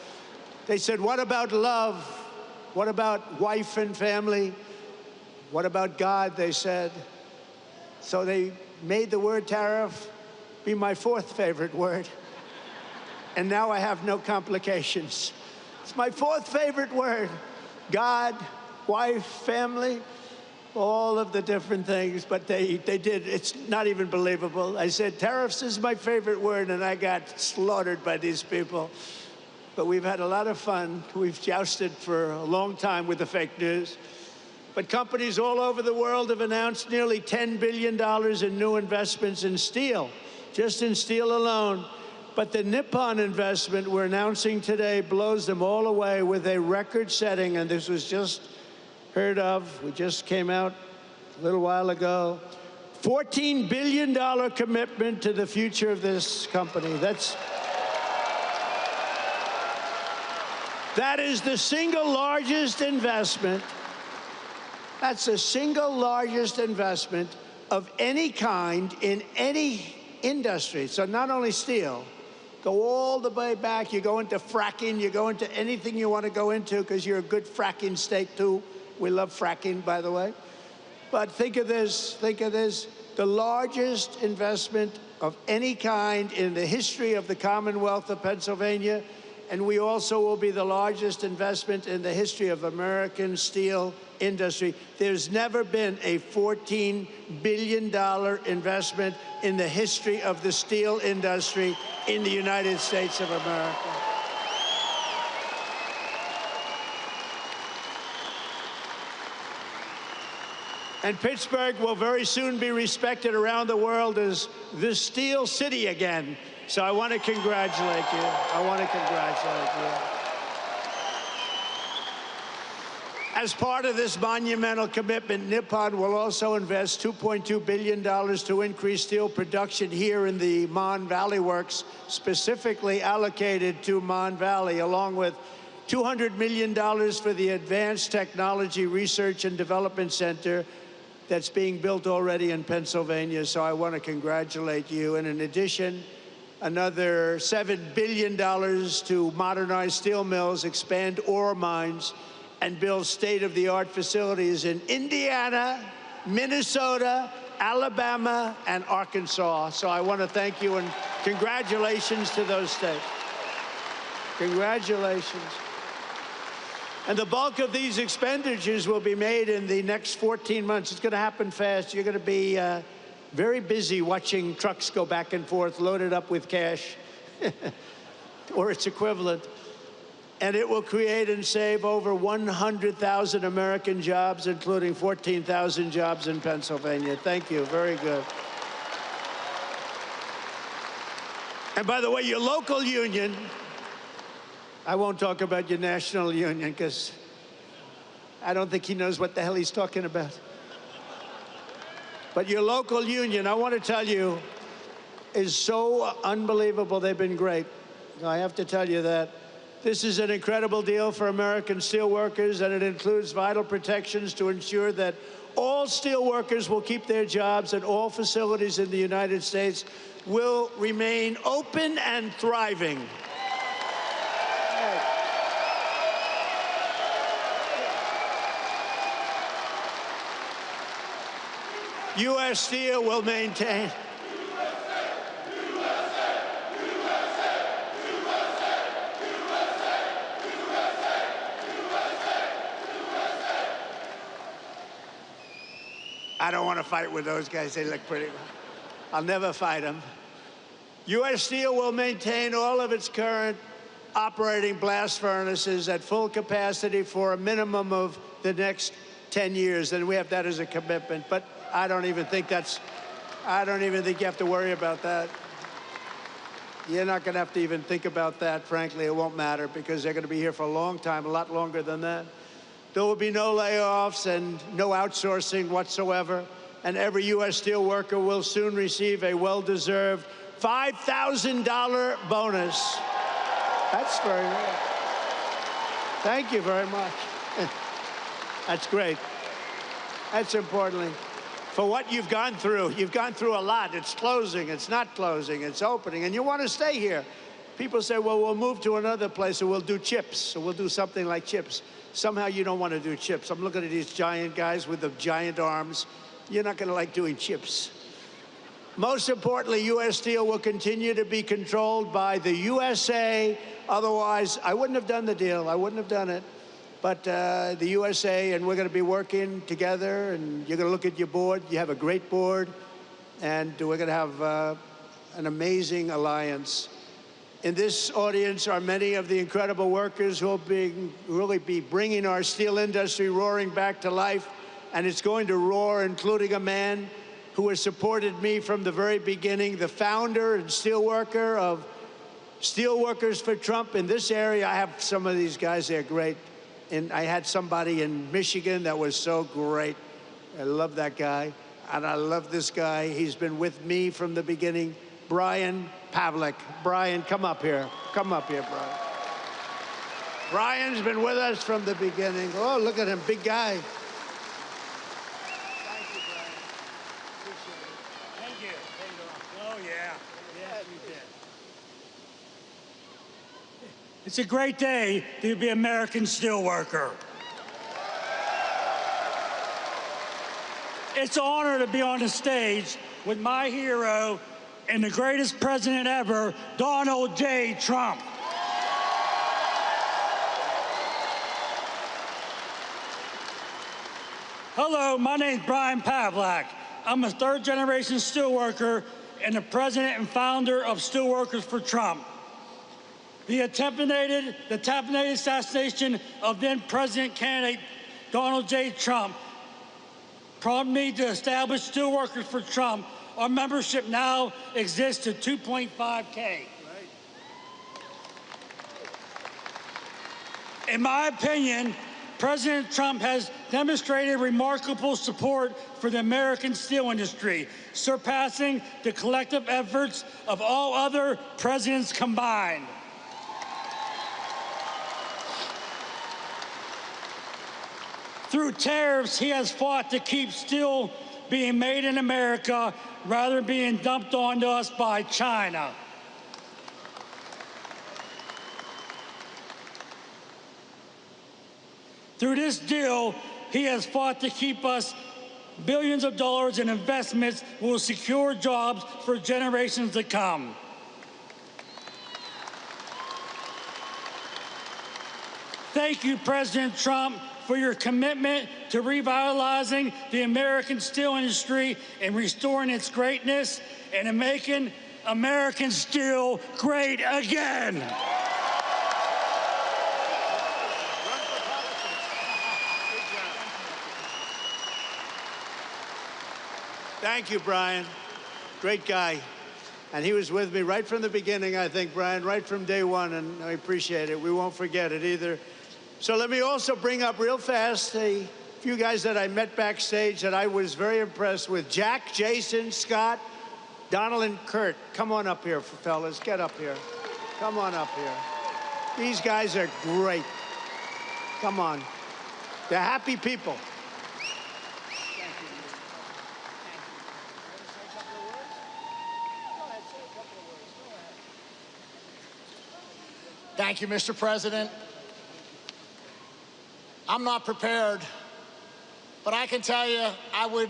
They said, what about love? What about wife and family? What about God, they said. So they made the word tariff be my fourth favorite word. And now I have no complications. It's my fourth favorite word. God, wife, family, all of the different things, but they did. It's not even believable. I said, tariffs is my favorite word, and I got slaughtered by these people. But we've had a lot of fun. We've jousted for a long time with the fake news. But companies all over the world have announced nearly $10 billion in new investments in steel, just in steel alone. But the Nippon investment we're announcing today blows them all away with a record-setting, and this was just heard of. We just came out a little while ago. $14 billion commitment to the future of this company. That is the single largest investment. That's the single largest investment of any kind in any industry. So not only steel, go all the way back. You go into fracking, you go into anything you want to go into, because you're a good fracking state too. We love fracking, by the way. But think of this, the largest investment of any kind in the history of the Commonwealth of Pennsylvania. and we also will be the largest investment in the history of American steel industry. There's never been a $14 billion investment in the history of the steel industry in the United States of America. And Pittsburgh will very soon be respected around the world as the Steel City again. So I want to congratulate you. I want to congratulate you. As part of this monumental commitment, Nippon will also invest $2.2 billion to increase steel production here in the Mon Valley Works, specifically allocated to Mon Valley, along with $200 million for the Advanced Technology Research and Development Center that's being built already in Pennsylvania. So I want to congratulate you. And in addition, another $7 billion to modernize steel mills, expand ore mines, and build state-of-the-art facilities in Indiana, Minnesota, Alabama, and Arkansas. So I want to thank you and congratulations to those states. Congratulations. And the bulk of these expenditures will be made in the next 14 months. It's going to happen fast. You're going to be very busy watching trucks go back and forth, loaded up with cash, or its equivalent. And it will create and save over 100,000 American jobs, including 14,000 jobs in Pennsylvania. Thank you. Very good. And by the way, your local union, I won't talk about your national union because I don't think he knows what the hell he's talking about. But your local union, I want to tell you, is so unbelievable. They've been great. I have to tell you that. This is an incredible deal for American steelworkers, and it includes vital protections to ensure that all steelworkers will keep their jobs and all facilities in the United States will remain open and thriving. U.S. Steel will maintain. I don't want to fight with those guys. They look pretty. I'll never fight them. U.S. Steel will maintain all of its current operating blast furnaces at full capacity for a minimum of the next 10 years, and we have that as a commitment. But I don't even think you have to worry about that. You're not going to have to even think about that. Frankly, it won't matter because they're going to be here for a long time, a lot longer than that. There will be no layoffs and no outsourcing whatsoever, and every U.S. steel worker will soon receive a well-deserved $5,000 bonus. That's very rare. Thank you very much. That's great. That's importantly. For what you've gone through a lot. It's closing, it's not closing, it's opening, and you want to stay here. People say, well, we'll move to another place, or we'll do chips, or we'll do something like chips. Somehow you don't want to do chips. I'm looking at these giant guys with the giant arms. You're not going to like doing chips. Most importantly, U.S. Steel will continue to be controlled by the USA. Otherwise, I wouldn't have done the deal. I wouldn't have done it. But the USA, and we're going to be working together, and you're going to look at your board. You have a great board, and we're going to have an amazing alliance. In this audience are many of the incredible workers who will really be bringing our steel industry roaring back to life, and it's going to roar, including a man who has supported me from the very beginning, the founder and steelworker of Steelworkers for Trump. In this area, I have some of these guys, they're great. And I had somebody in Michigan that was so great. I love that guy, and I love this guy. He's been with me from the beginning. Brian Pavlik. Brian, come up here. Come up here, Brian. Brian's been with us from the beginning. Oh, look at him, big guy. Thank you, Brian. Appreciate it. Thank you. Oh, yeah. Yeah, you did. It's a great day to be an American steelworker. It's an honor to be on the stage with my hero and the greatest president ever, Donald J. Trump. Hello, my name's Brian Pavlak. I'm a third-generation steelworker and the president and founder of Steelworkers for Trump. The attempted assassination of then-president candidate Donald J. Trump prompted me to establish Steelworkers for Trump. Our membership now exists to 2.5K. In my opinion, President Trump has demonstrated remarkable support for the American steel industry, surpassing the collective efforts of all other presidents combined. Through tariffs, he has fought to keep steel being made in America rather than being dumped onto us by China. Through this deal, he has fought to keep us billions of dollars in investments that will secure jobs for generations to come. Thank you, President Trump, for your commitment to revitalizing the American steel industry and restoring its greatness and in making American steel great again. Thank you, Brian. Great guy. And he was with me right from the beginning, I think, Brian, right from day one, and I appreciate it. We won't forget it either. So let me also bring up real fast a few guys that I met backstage that I was very impressed with. Jack, Jason, Scott, Donald, and Kurt. Come on up here, fellas. Get up here. Come on up here. These guys are great. Come on. They're happy people. Thank you, Mr. President. I'm not prepared, but I can tell you I would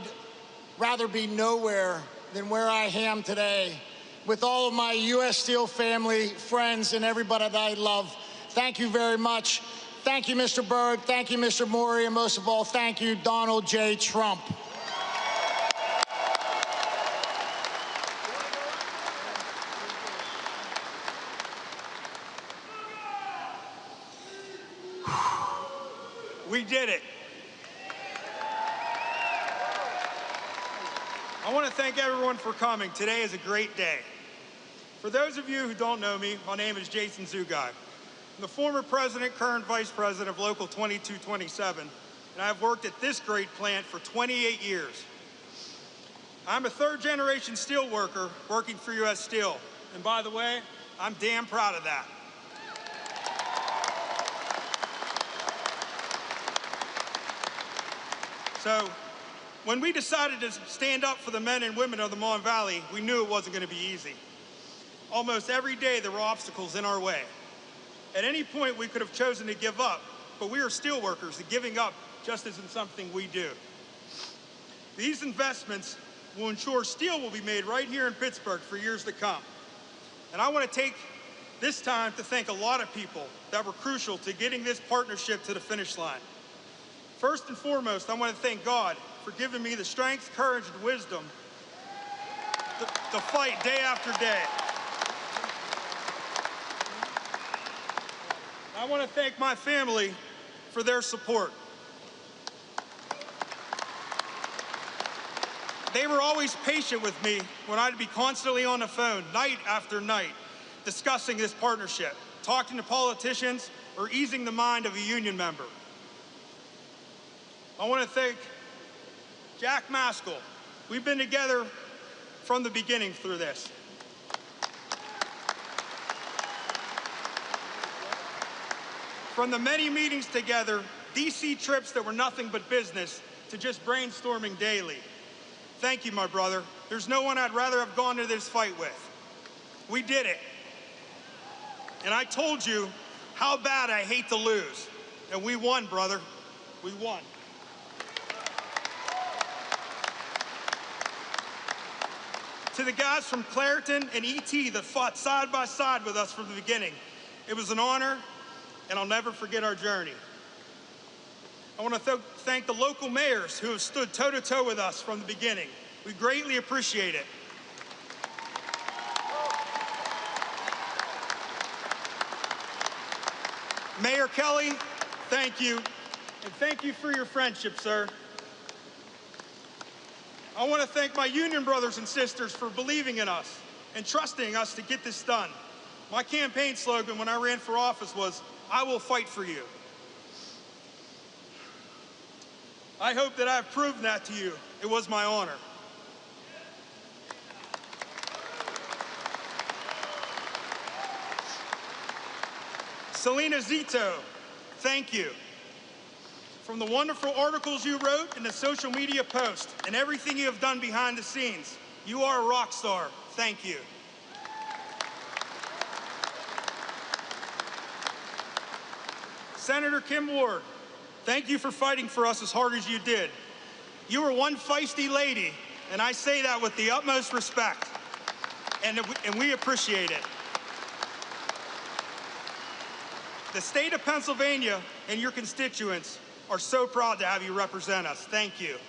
rather be nowhere than where I am today with all of my U.S. Steel family, friends, and everybody that I love. Thank you very much. Thank you, Mr. Berg. Thank you, Mr. Maury, and most of all, thank you, Donald J. Trump. We did it. I want to thank everyone for coming. Today is a great day. For those of you who don't know me, my name is Jason Zugai. I'm the former president, current vice president of Local 2227, and I've worked at this great plant for 28 years. I'm a third-generation steel worker working for U.S. Steel, and by the way, I'm damn proud of that. So, when we decided to stand up for the men and women of the Mon Valley, we knew it wasn't going to be easy. Almost every day there were obstacles in our way. At any point we could have chosen to give up, but we are steel workers, and giving up just isn't something we do. These investments will ensure steel will be made right here in Pittsburgh for years to come. And I want to take this time to thank a lot of people that were crucial to getting this partnership to the finish line. First and foremost, I want to thank God for giving me the strength, courage, and wisdom to fight day after day. I want to thank my family for their support. They were always patient with me when I'd be constantly on the phone, night after night, discussing this partnership, talking to politicians, or easing the mind of a union member. I want to thank Jack Maskell. We've been together from the beginning through this. From the many meetings together, DC trips that were nothing but business, to just brainstorming daily. Thank you, my brother. There's no one I'd rather have gone to this fight with. We did it. And I told you how bad I hate to lose. And we won, brother. We won. To the guys from Clairton and ET that fought side by side with us from the beginning, it was an honor, and I'll never forget our journey. I want to thank the local mayors who have stood toe-to-toe with us from the beginning. We greatly appreciate it. Mayor Kelly, thank you, and thank you for your friendship, sir. I want to thank my union brothers and sisters for believing in us and trusting us to get this done. My campaign slogan when I ran for office was, "I will fight for you." I hope that I've proven that to you. It was my honor. Selena Zito, thank you. From the wonderful articles you wrote and the social media posts and everything you have done behind the scenes, you are a rock star. Thank you. Senator Kim Ward, thank you for fighting for us as hard as you did. You were one feisty lady, and I say that with the utmost respect, and we appreciate it. The state of Pennsylvania and your constituents are so proud to have you represent us. Thank you.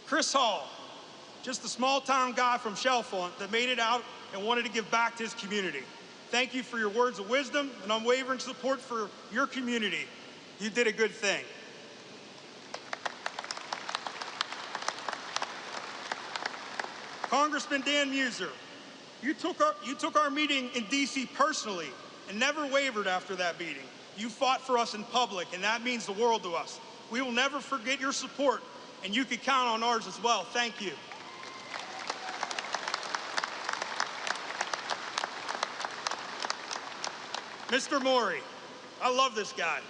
Chris Hall, just a small-town guy from Chalfont that made it out and wanted to give back to his community. Thank you for your words of wisdom and unwavering support for your community. You did a good thing. Congressman Dan Muser, you took our meeting in D.C. personally and never wavered after that meeting. You fought for us in public, and that means the world to us. We will never forget your support, and you can count on ours as well. Thank you. Mr. Maury, I love this guy.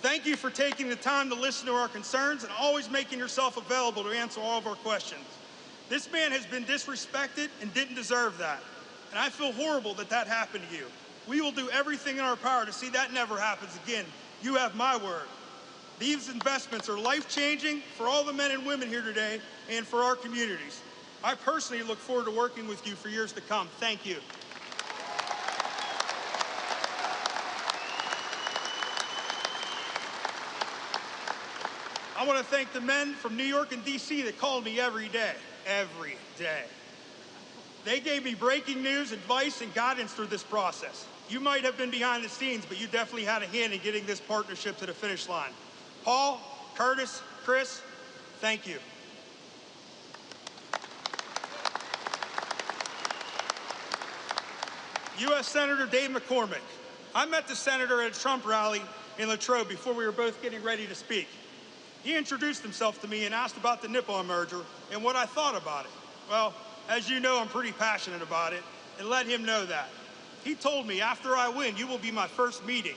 Thank you for taking the time to listen to our concerns and always making yourself available to answer all of our questions. This man has been disrespected and didn't deserve that. And I feel horrible that that happened to you. We will do everything in our power to see that never happens again. You have my word. These investments are life-changing for all the men and women here today and for our communities. I personally look forward to working with you for years to come. Thank you. I want to thank the men from New York and D.C. that called me every day. Every day. They gave me breaking news, advice, and guidance through this process. You might have been behind the scenes, but you definitely had a hand in getting this partnership to the finish line. Paul, Curtis, Chris, thank you. U.S. Senator Dave McCormick. I met the senator at a Trump rally in Latrobe before we were both getting ready to speak. He introduced himself to me and asked about the Nippon merger and what I thought about it. Well, as you know, I'm pretty passionate about it, and let him know that. He told me, after I win, you will be my first meeting.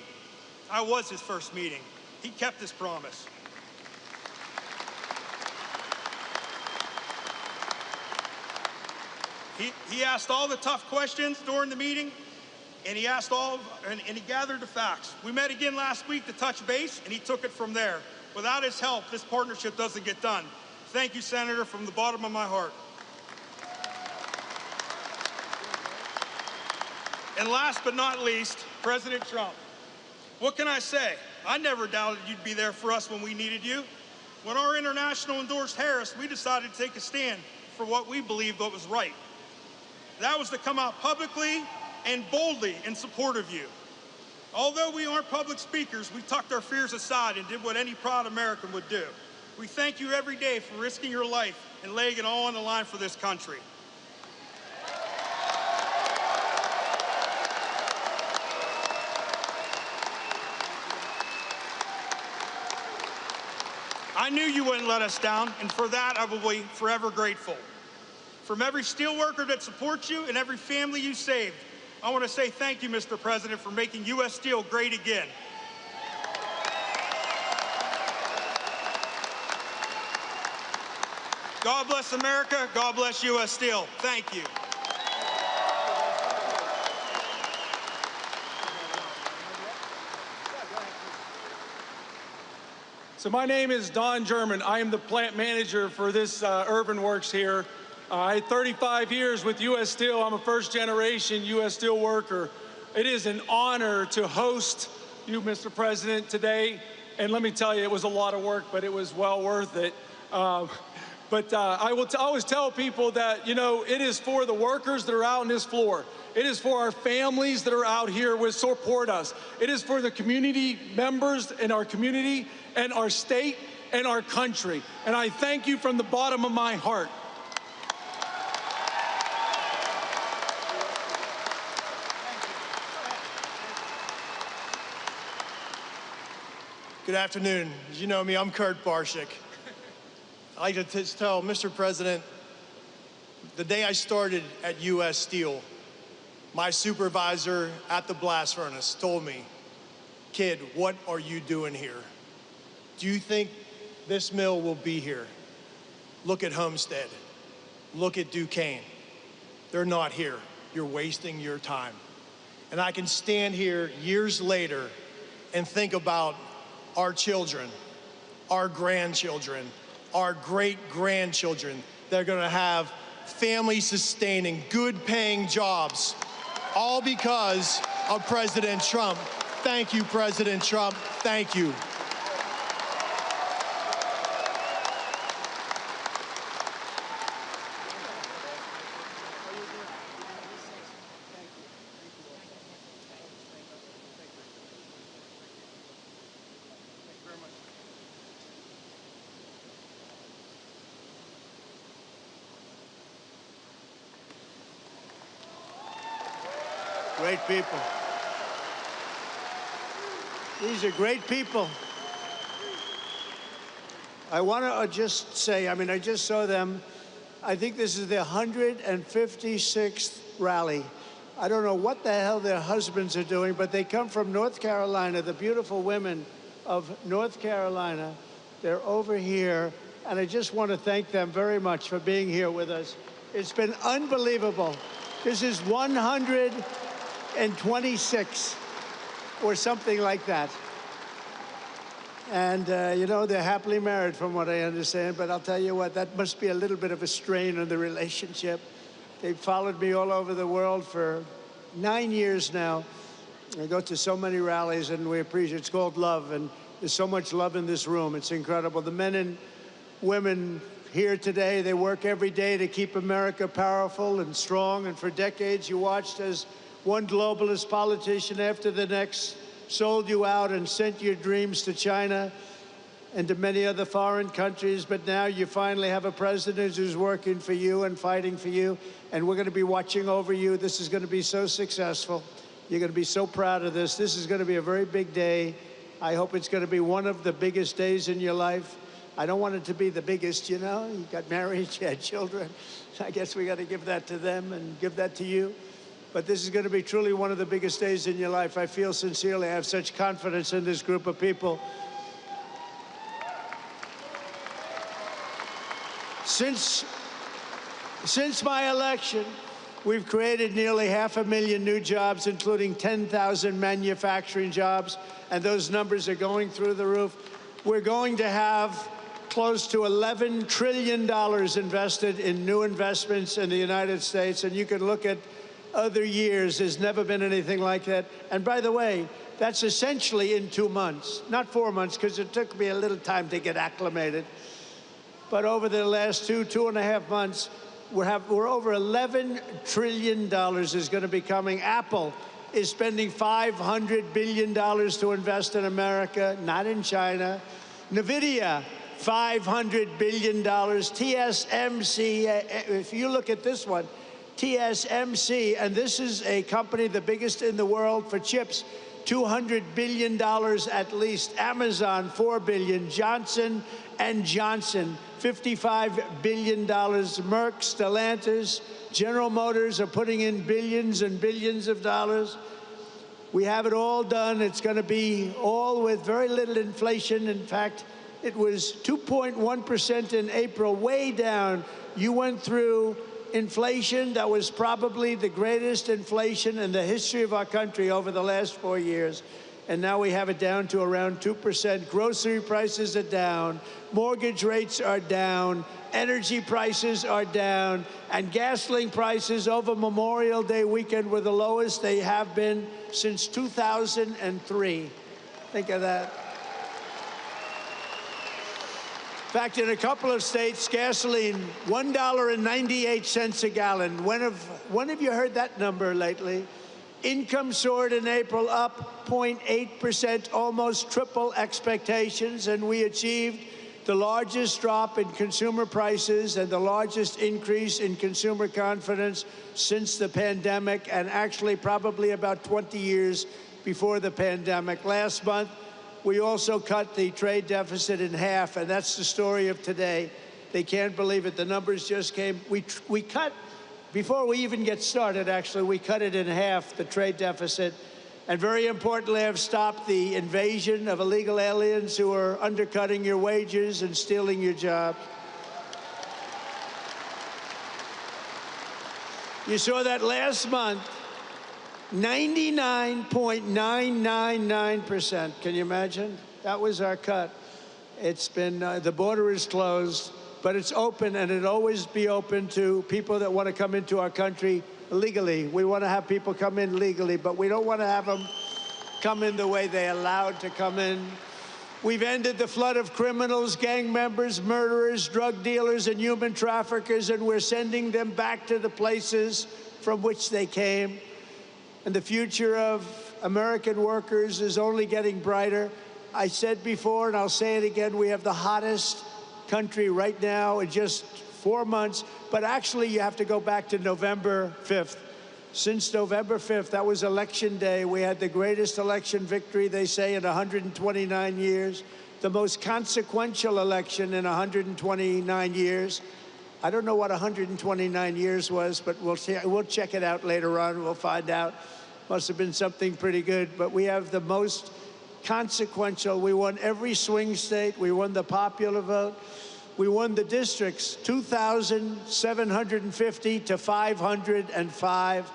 I was his first meeting. He kept his promise. He asked all the tough questions during the meeting, and he gathered the facts. We met again last week to touch base, and he took it from there. Without his help, this partnership doesn't get done. Thank you, Senator, from the bottom of my heart. And last but not least, President Trump. What can I say? I never doubted you'd be there for us when we needed you. When our international endorsed Harris, we decided to take a stand for what we believed what was right. That was to come out publicly and boldly in support of you. Although we aren't public speakers, we tucked our fears aside and did what any proud American would do. We thank you every day for risking your life and laying it all on the line for this country. I knew you wouldn't let us down, and for that I will be forever grateful. From every steelworker that supports you and every family you saved, I want to say thank you, Mr. President, for making U.S. Steel great again. God bless America. God bless U.S. Steel. Thank you. So my name is Don German. I am the plant manager for this Irvin Works here. I had 35 years with U.S. Steel. I'm a first-generation U.S. Steel worker. It is an honor to host you, Mr. President, today. And let me tell you, it was a lot of work, but it was well worth it. But I will always tell people that, you know, it is for the workers that are out on this floor. It is for our families that are out here who support us. It is for the community members in our community and our state and our country. And I thank you from the bottom of my heart. Good afternoon. As you know me, I'm Kurt Barshik. I like to tell Mr. President, the day I started at U.S. Steel, my supervisor at the blast furnace told me, "Kid, what are you doing here? Do you think this mill will be here? Look at Homestead. Look at Duquesne. They're not here. You're wasting your time." And I can stand here years later and think about our children, our grandchildren, our great-grandchildren that are gonna have family-sustaining, good-paying jobs, all because of President Trump. Thank you, President Trump. Thank you. Great people. These are great people. I want to just say, I mean, I just saw them. I think this is their 156th rally. I don't know what the hell their husbands are doing, but they come from North Carolina, the beautiful women of North Carolina. They're over here, and I just want to thank them very much for being here with us. It's been unbelievable. This is 126 or something like that. And, you know, they're happily married from what I understand, but I'll tell you what, that must be a little bit of a strain on the relationship. They've followed me all over the world for 9 years now. I go to so many rallies, and we appreciate it. It's called love, and there's so much love in this room. It's incredible. The men and women here today, they work every day to keep America powerful and strong, and for decades you watched as one globalist politician after the next sold you out and sent your dreams to China and to many other foreign countries, but now you finally have a president who's working for you and fighting for you, and we're going to be watching over you. This is going to be so successful. You're going to be so proud of this. This is going to be a very big day. I hope it's going to be one of the biggest days in your life. I don't want it to be the biggest, you know. You got married, you had children. I guess we got to give that to them and give that to you. But this is going to be truly one of the biggest days in your life. I feel sincerely, I have such confidence in this group of people. Since my election, we've created nearly 500,000 new jobs, including 10,000 manufacturing jobs, and those numbers are going through the roof. We're going to have close to $11 trillion invested in new investments in the United States, and you can look at other years. There's never been anything like that. And by the way, that's essentially in 2 months, not 4 months, because it took me a little time to get acclimated. But over the last 2.5 months, we're over $11 trillion is going to be coming. Apple is spending $500 billion to invest in America, not in China. NVIDIA, $500 billion. TSMC, if you look at this one, TSMC, and this is a company the biggest in the world for chips, $200 billion at least. Amazon, $4 billion. Johnson & Johnson, $55 billion. Merck, Stellantis, General Motors are putting in billions and billions of dollars. We have it all done. It's going to be all with very little inflation. In fact, it was 2.1% in April, way down. You went through inflation that was probably the greatest inflation in the history of our country over the last 4 years. And now we have it down to around 2%. Grocery prices are down. Mortgage rates are down. Energy prices are down. And gasoline prices over Memorial Day weekend were the lowest they have been since 2003. Think of that. In fact, in a couple of states, gasoline, $1.98 a gallon. When have you heard that number lately? Income soared in April, up 0.8%, almost triple expectations, and we achieved the largest drop in consumer prices and the largest increase in consumer confidence since the pandemic, and actually probably about 20 years before the pandemic. Last month, we also cut the trade deficit in half, and that's the story of today. They can't believe it. The numbers just came. We cut, before we even get started, actually, we cut it in half, the trade deficit. And very importantly, I've stopped the invasion of illegal aliens who are undercutting your wages and stealing your jobs. You saw that last month. 99.999%. Can you imagine? That was our cut. It's been, the border is closed, but it's open, and it'll always be open to people that want to come into our country legally. We want to have people come in legally, but we don't want to have them come in the way they're allowed to come in. We've ended the flood of criminals, gang members, murderers, drug dealers, and human traffickers, and we're sending them back to the places from which they came. And the future of American workers is only getting brighter. I said before, and I'll say it again, we have the hottest country right now in just 4 months. But actually, you have to go back to November 5th. Since November 5th, that was election day, we had the greatest election victory, they say, in 129 years, the most consequential election in 129 years. I don't know what 129 years was, but we'll check it out later on. We'll find out. Must have been something pretty good. But we have the most consequential. We won every swing state. We won the popular vote. We won the districts, 2,750 to 505.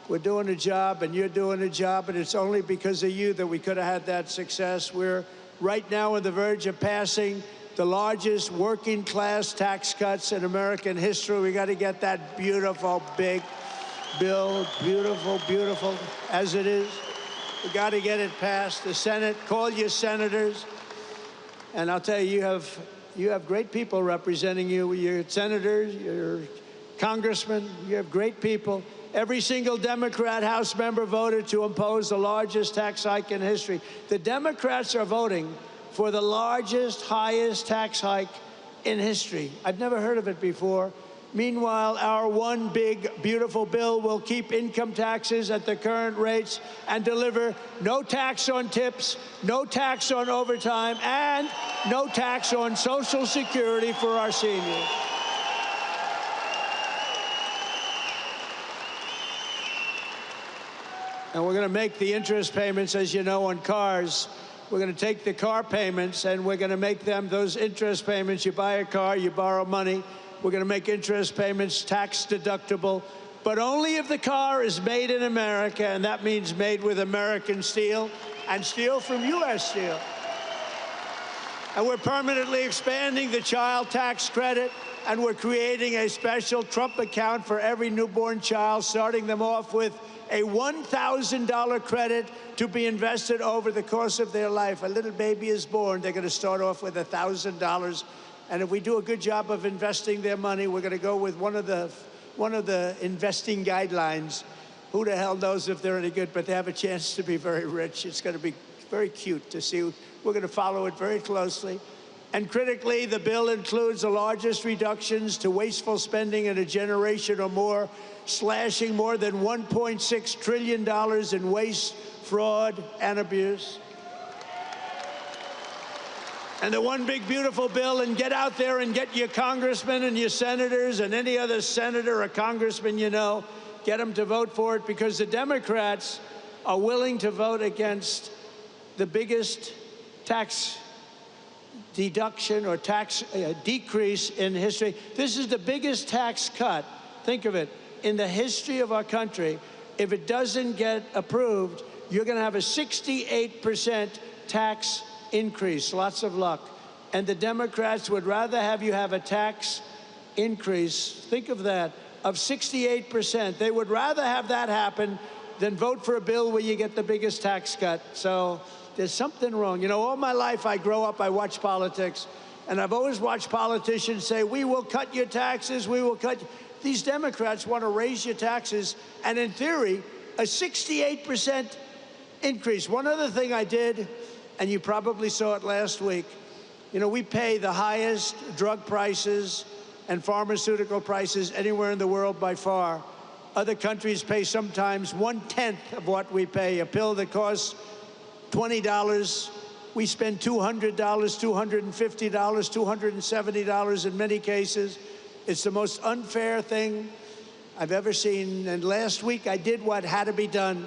We're doing a job, and you're doing a job, and it's only because of you that we could have had that success. We're right now on the verge of passing the largest working class tax cuts in American history. We got to get that beautiful, big bill, beautiful, beautiful as it is. We got to get it passed. The Senate, call your senators. And I'll tell you, you have great people representing you. Your senators, your congressmen, you have great people. Every single Democrat House member voted to impose the largest tax hike in history. The Democrats are voting for the largest, highest tax hike in history. I've never heard of it before. Meanwhile, our one big, beautiful bill will keep income taxes at the current rates and deliver no tax on tips, no tax on overtime, and no tax on Social Security for our seniors. And we're going to make the interest payments, as you know, on cars. We're going to take the car payments, and we're going to make them, those interest payments, you buy a car, you borrow money, we're going to make interest payments tax deductible, but only if the car is made in America, and that means made with American steel and steel from U.S. Steel. And we're permanently expanding the child tax credit, and we're creating a special Trump account for every newborn child, starting them off with a $1,000 credit to be invested over the course of their life. A little baby is born, they're going to start off with $1,000. And if we do a good job of investing their money, we're going to go with one of the investing guidelines. Who the hell knows if they're any good, but they have a chance to be very rich. It's going to be very cute to see. We're going to follow it very closely. And critically, the bill includes the largest reductions to wasteful spending in a generation or more, slashing more than $1.6 trillion in waste, fraud, and abuse. And the one big beautiful bill, and get out there and get your congressmen and your senators and any other senator or congressman you know, get them to vote for it, because the Democrats are willing to vote against the biggest tax deduction or tax decrease in history. This is the biggest tax cut, think of it, in the history of our country. If it doesn't get approved, you're going to have a 68% tax increase. Lots of luck. And the Democrats would rather have you have a tax increase, think of that, of 68%. They would rather have that happen than vote for a bill where you get the biggest tax cut. So there's something wrong. You know, all my life I grow up, I watch politics. And I've always watched politicians say, we will cut your taxes, we will cut. These Democrats want to raise your taxes, and in theory, a 68% increase. One other thing I did, and you probably saw it last week, you know, we pay the highest drug prices and pharmaceutical prices anywhere in the world by far. Other countries pay sometimes 1/10 of what we pay. A pill that costs $20, we spend $200, $250, $270 in many cases. It's the most unfair thing I've ever seen. And last week I did what had to be done,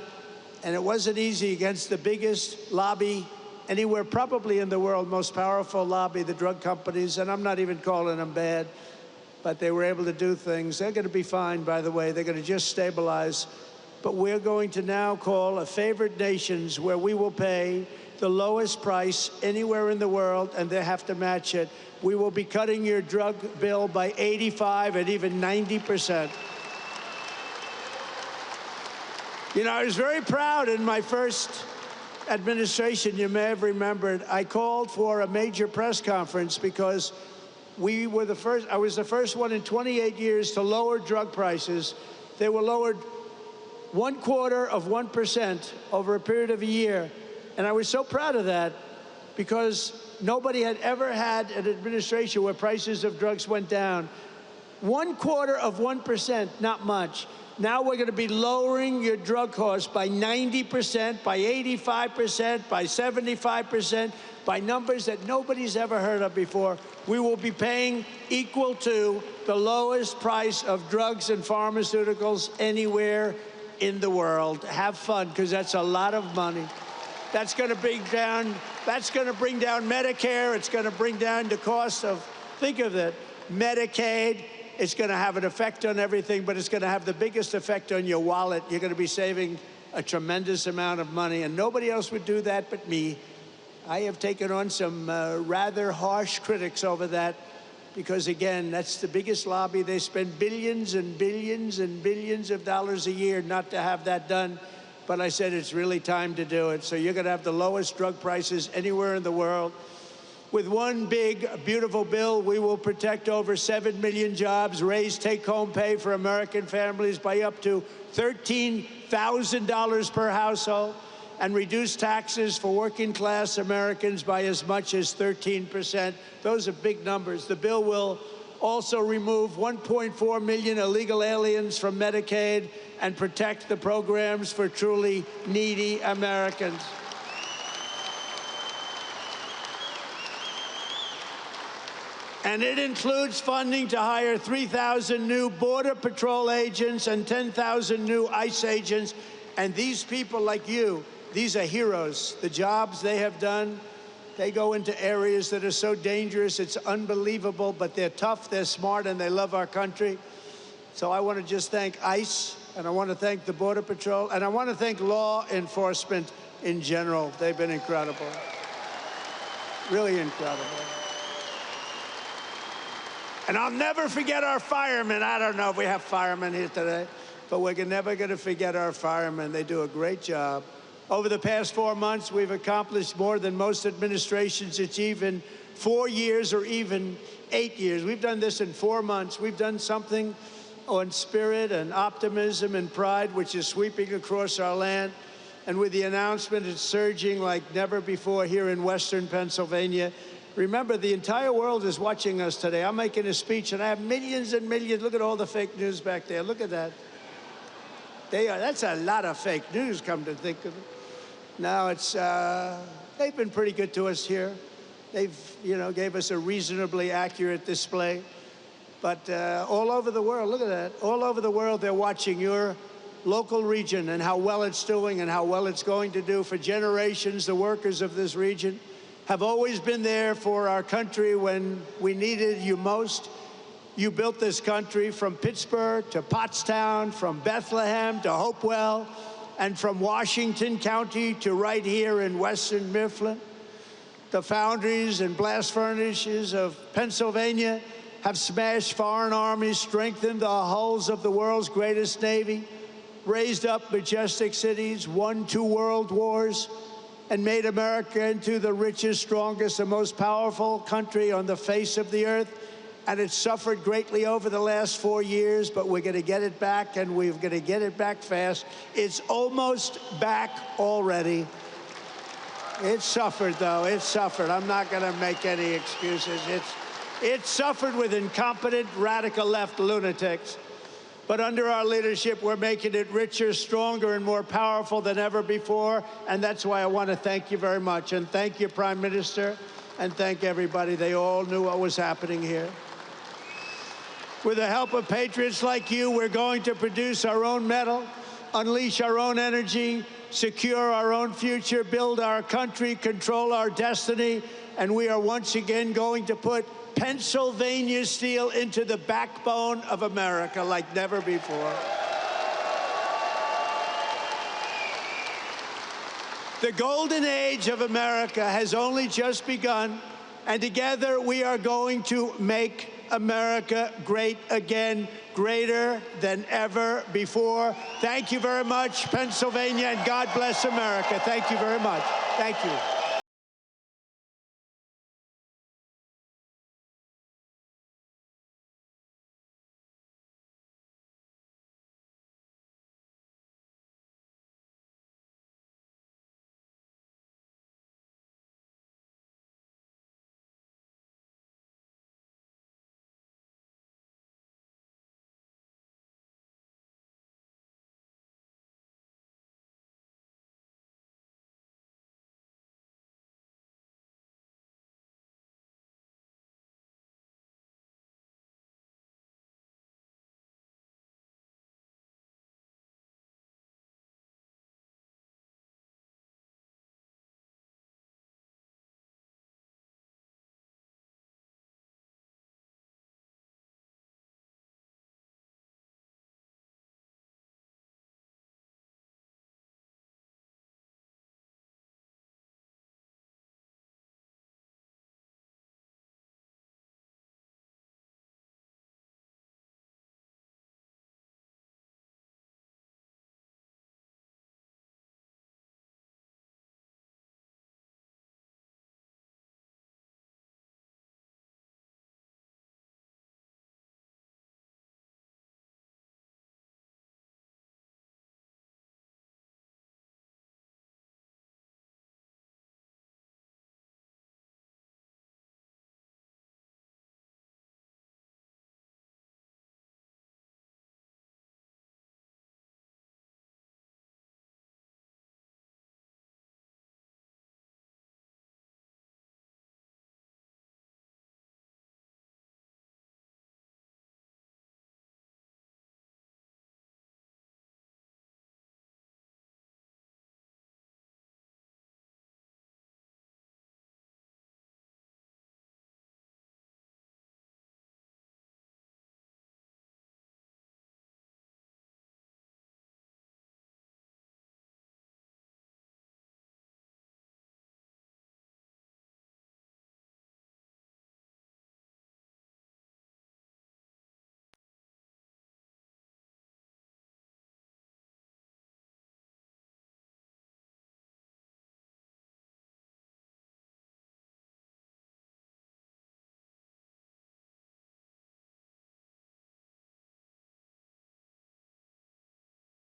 and it wasn't easy against the biggest lobby anywhere probably in the world, most powerful lobby, the drug companies, and I'm not even calling them bad, but they were able to do things. They're going to be fine, by the way. They're going to just stabilize. But we're going to now call a favored nations where we will pay the lowest price anywhere in the world, and they have to match it. We will be cutting your drug bill by 85 and even 90%. You know, I was very proud in my first administration. You may have remembered, I called for a major press conference because we were the first, I was the first one in 28 years to lower drug prices. They were lowered 0.25% over a period of a year. And I was so proud of that because nobody had ever had an administration where prices of drugs went down. 0.25%, not much. Now we're going to be lowering your drug costs by 90%, by 85%, by 75%, by numbers that nobody's ever heard of before. We will be paying equal to the lowest price of drugs and pharmaceuticals anywhere in the world. Have fun, because that's a lot of money. That's going to bring down Medicare. It's going to bring down the cost of, think of it, Medicaid. It's going to have an effect on everything, but it's going to have the biggest effect on your wallet. You're going to be saving a tremendous amount of money, and nobody else would do that but me. I have taken on some rather harsh critics over that because, again, that's the biggest lobby. They spend billions and billions and billions of dollars a year not to have that done. But I said it's really time to do it. So you're going to have the lowest drug prices anywhere in the world. With one big, beautiful bill, we will protect over 7 million jobs, raise take-home pay for American families by up to $13,000 per household, and reduce taxes for working-class Americans by as much as 13%. Those are big numbers. The bill will also remove 1.4 million illegal aliens from Medicaid and protect the programs for truly needy Americans. And it includes funding to hire 3,000 new Border Patrol agents and 10,000 new ICE agents. And these people like you, these are heroes. The jobs they have done, they go into areas that are so dangerous, it's unbelievable, but they're tough, they're smart, and they love our country. So I want to just thank ICE, and I want to thank the Border Patrol, and I want to thank law enforcement in general. They've been incredible. Really incredible. And I'll never forget our firemen. I don't know if we have firemen here today, but we're never going to forget our firemen. They do a great job. Over the past 4 months, we've accomplished more than most administrations achieve in 4 years or even 8 years. We've done this in 4 months. We've done something on spirit and optimism and pride, which is sweeping across our land. And with the announcement, it's surging like never before here in Western Pennsylvania. Remember, the entire world is watching us today. I'm making a speech, and I have millions and millions. Look at all the fake news back there. Look at that. That's a lot of fake news, come to think of it. Now, they've been pretty good to us here. They've, gave us a reasonably accurate display. But all over the world, look at that. All over the world, they're watching your local region and how well it's doing and how well it's going to do. For generations, the workers of this region have always been there for our country when we needed you most. You built this country from Pittsburgh to Pottstown, from Bethlehem to Hopewell, and from Washington County to right here in Western Mifflin. The foundries and blast furnaces of Pennsylvania have smashed foreign armies, strengthened the hulls of the world's greatest navy, raised up majestic cities, won 2 world wars, and made America into the richest, strongest, and most powerful country on the face of the earth. And it suffered greatly over the last 4 years, but we're going to get it back, and we're going to get it back fast. It's almost back already. It suffered, though. It suffered. I'm not going to make any excuses. It suffered with incompetent, radical left lunatics. But under our leadership, we're making it richer, stronger, and more powerful than ever before. And that's why I want to thank you very much. And thank you, Prime Minister, and thank everybody. They all knew what was happening here. With the help of patriots like you, we're going to produce our own metal, unleash our own energy, secure our own future, build our country, control our destiny, and we are once again going to put Pennsylvania steel into the backbone of America like never before. The golden age of America has only just begun, and together we are going to make America great again, greater than ever before. Thank you very much, Pennsylvania, and God bless America. Thank you very much. Thank you.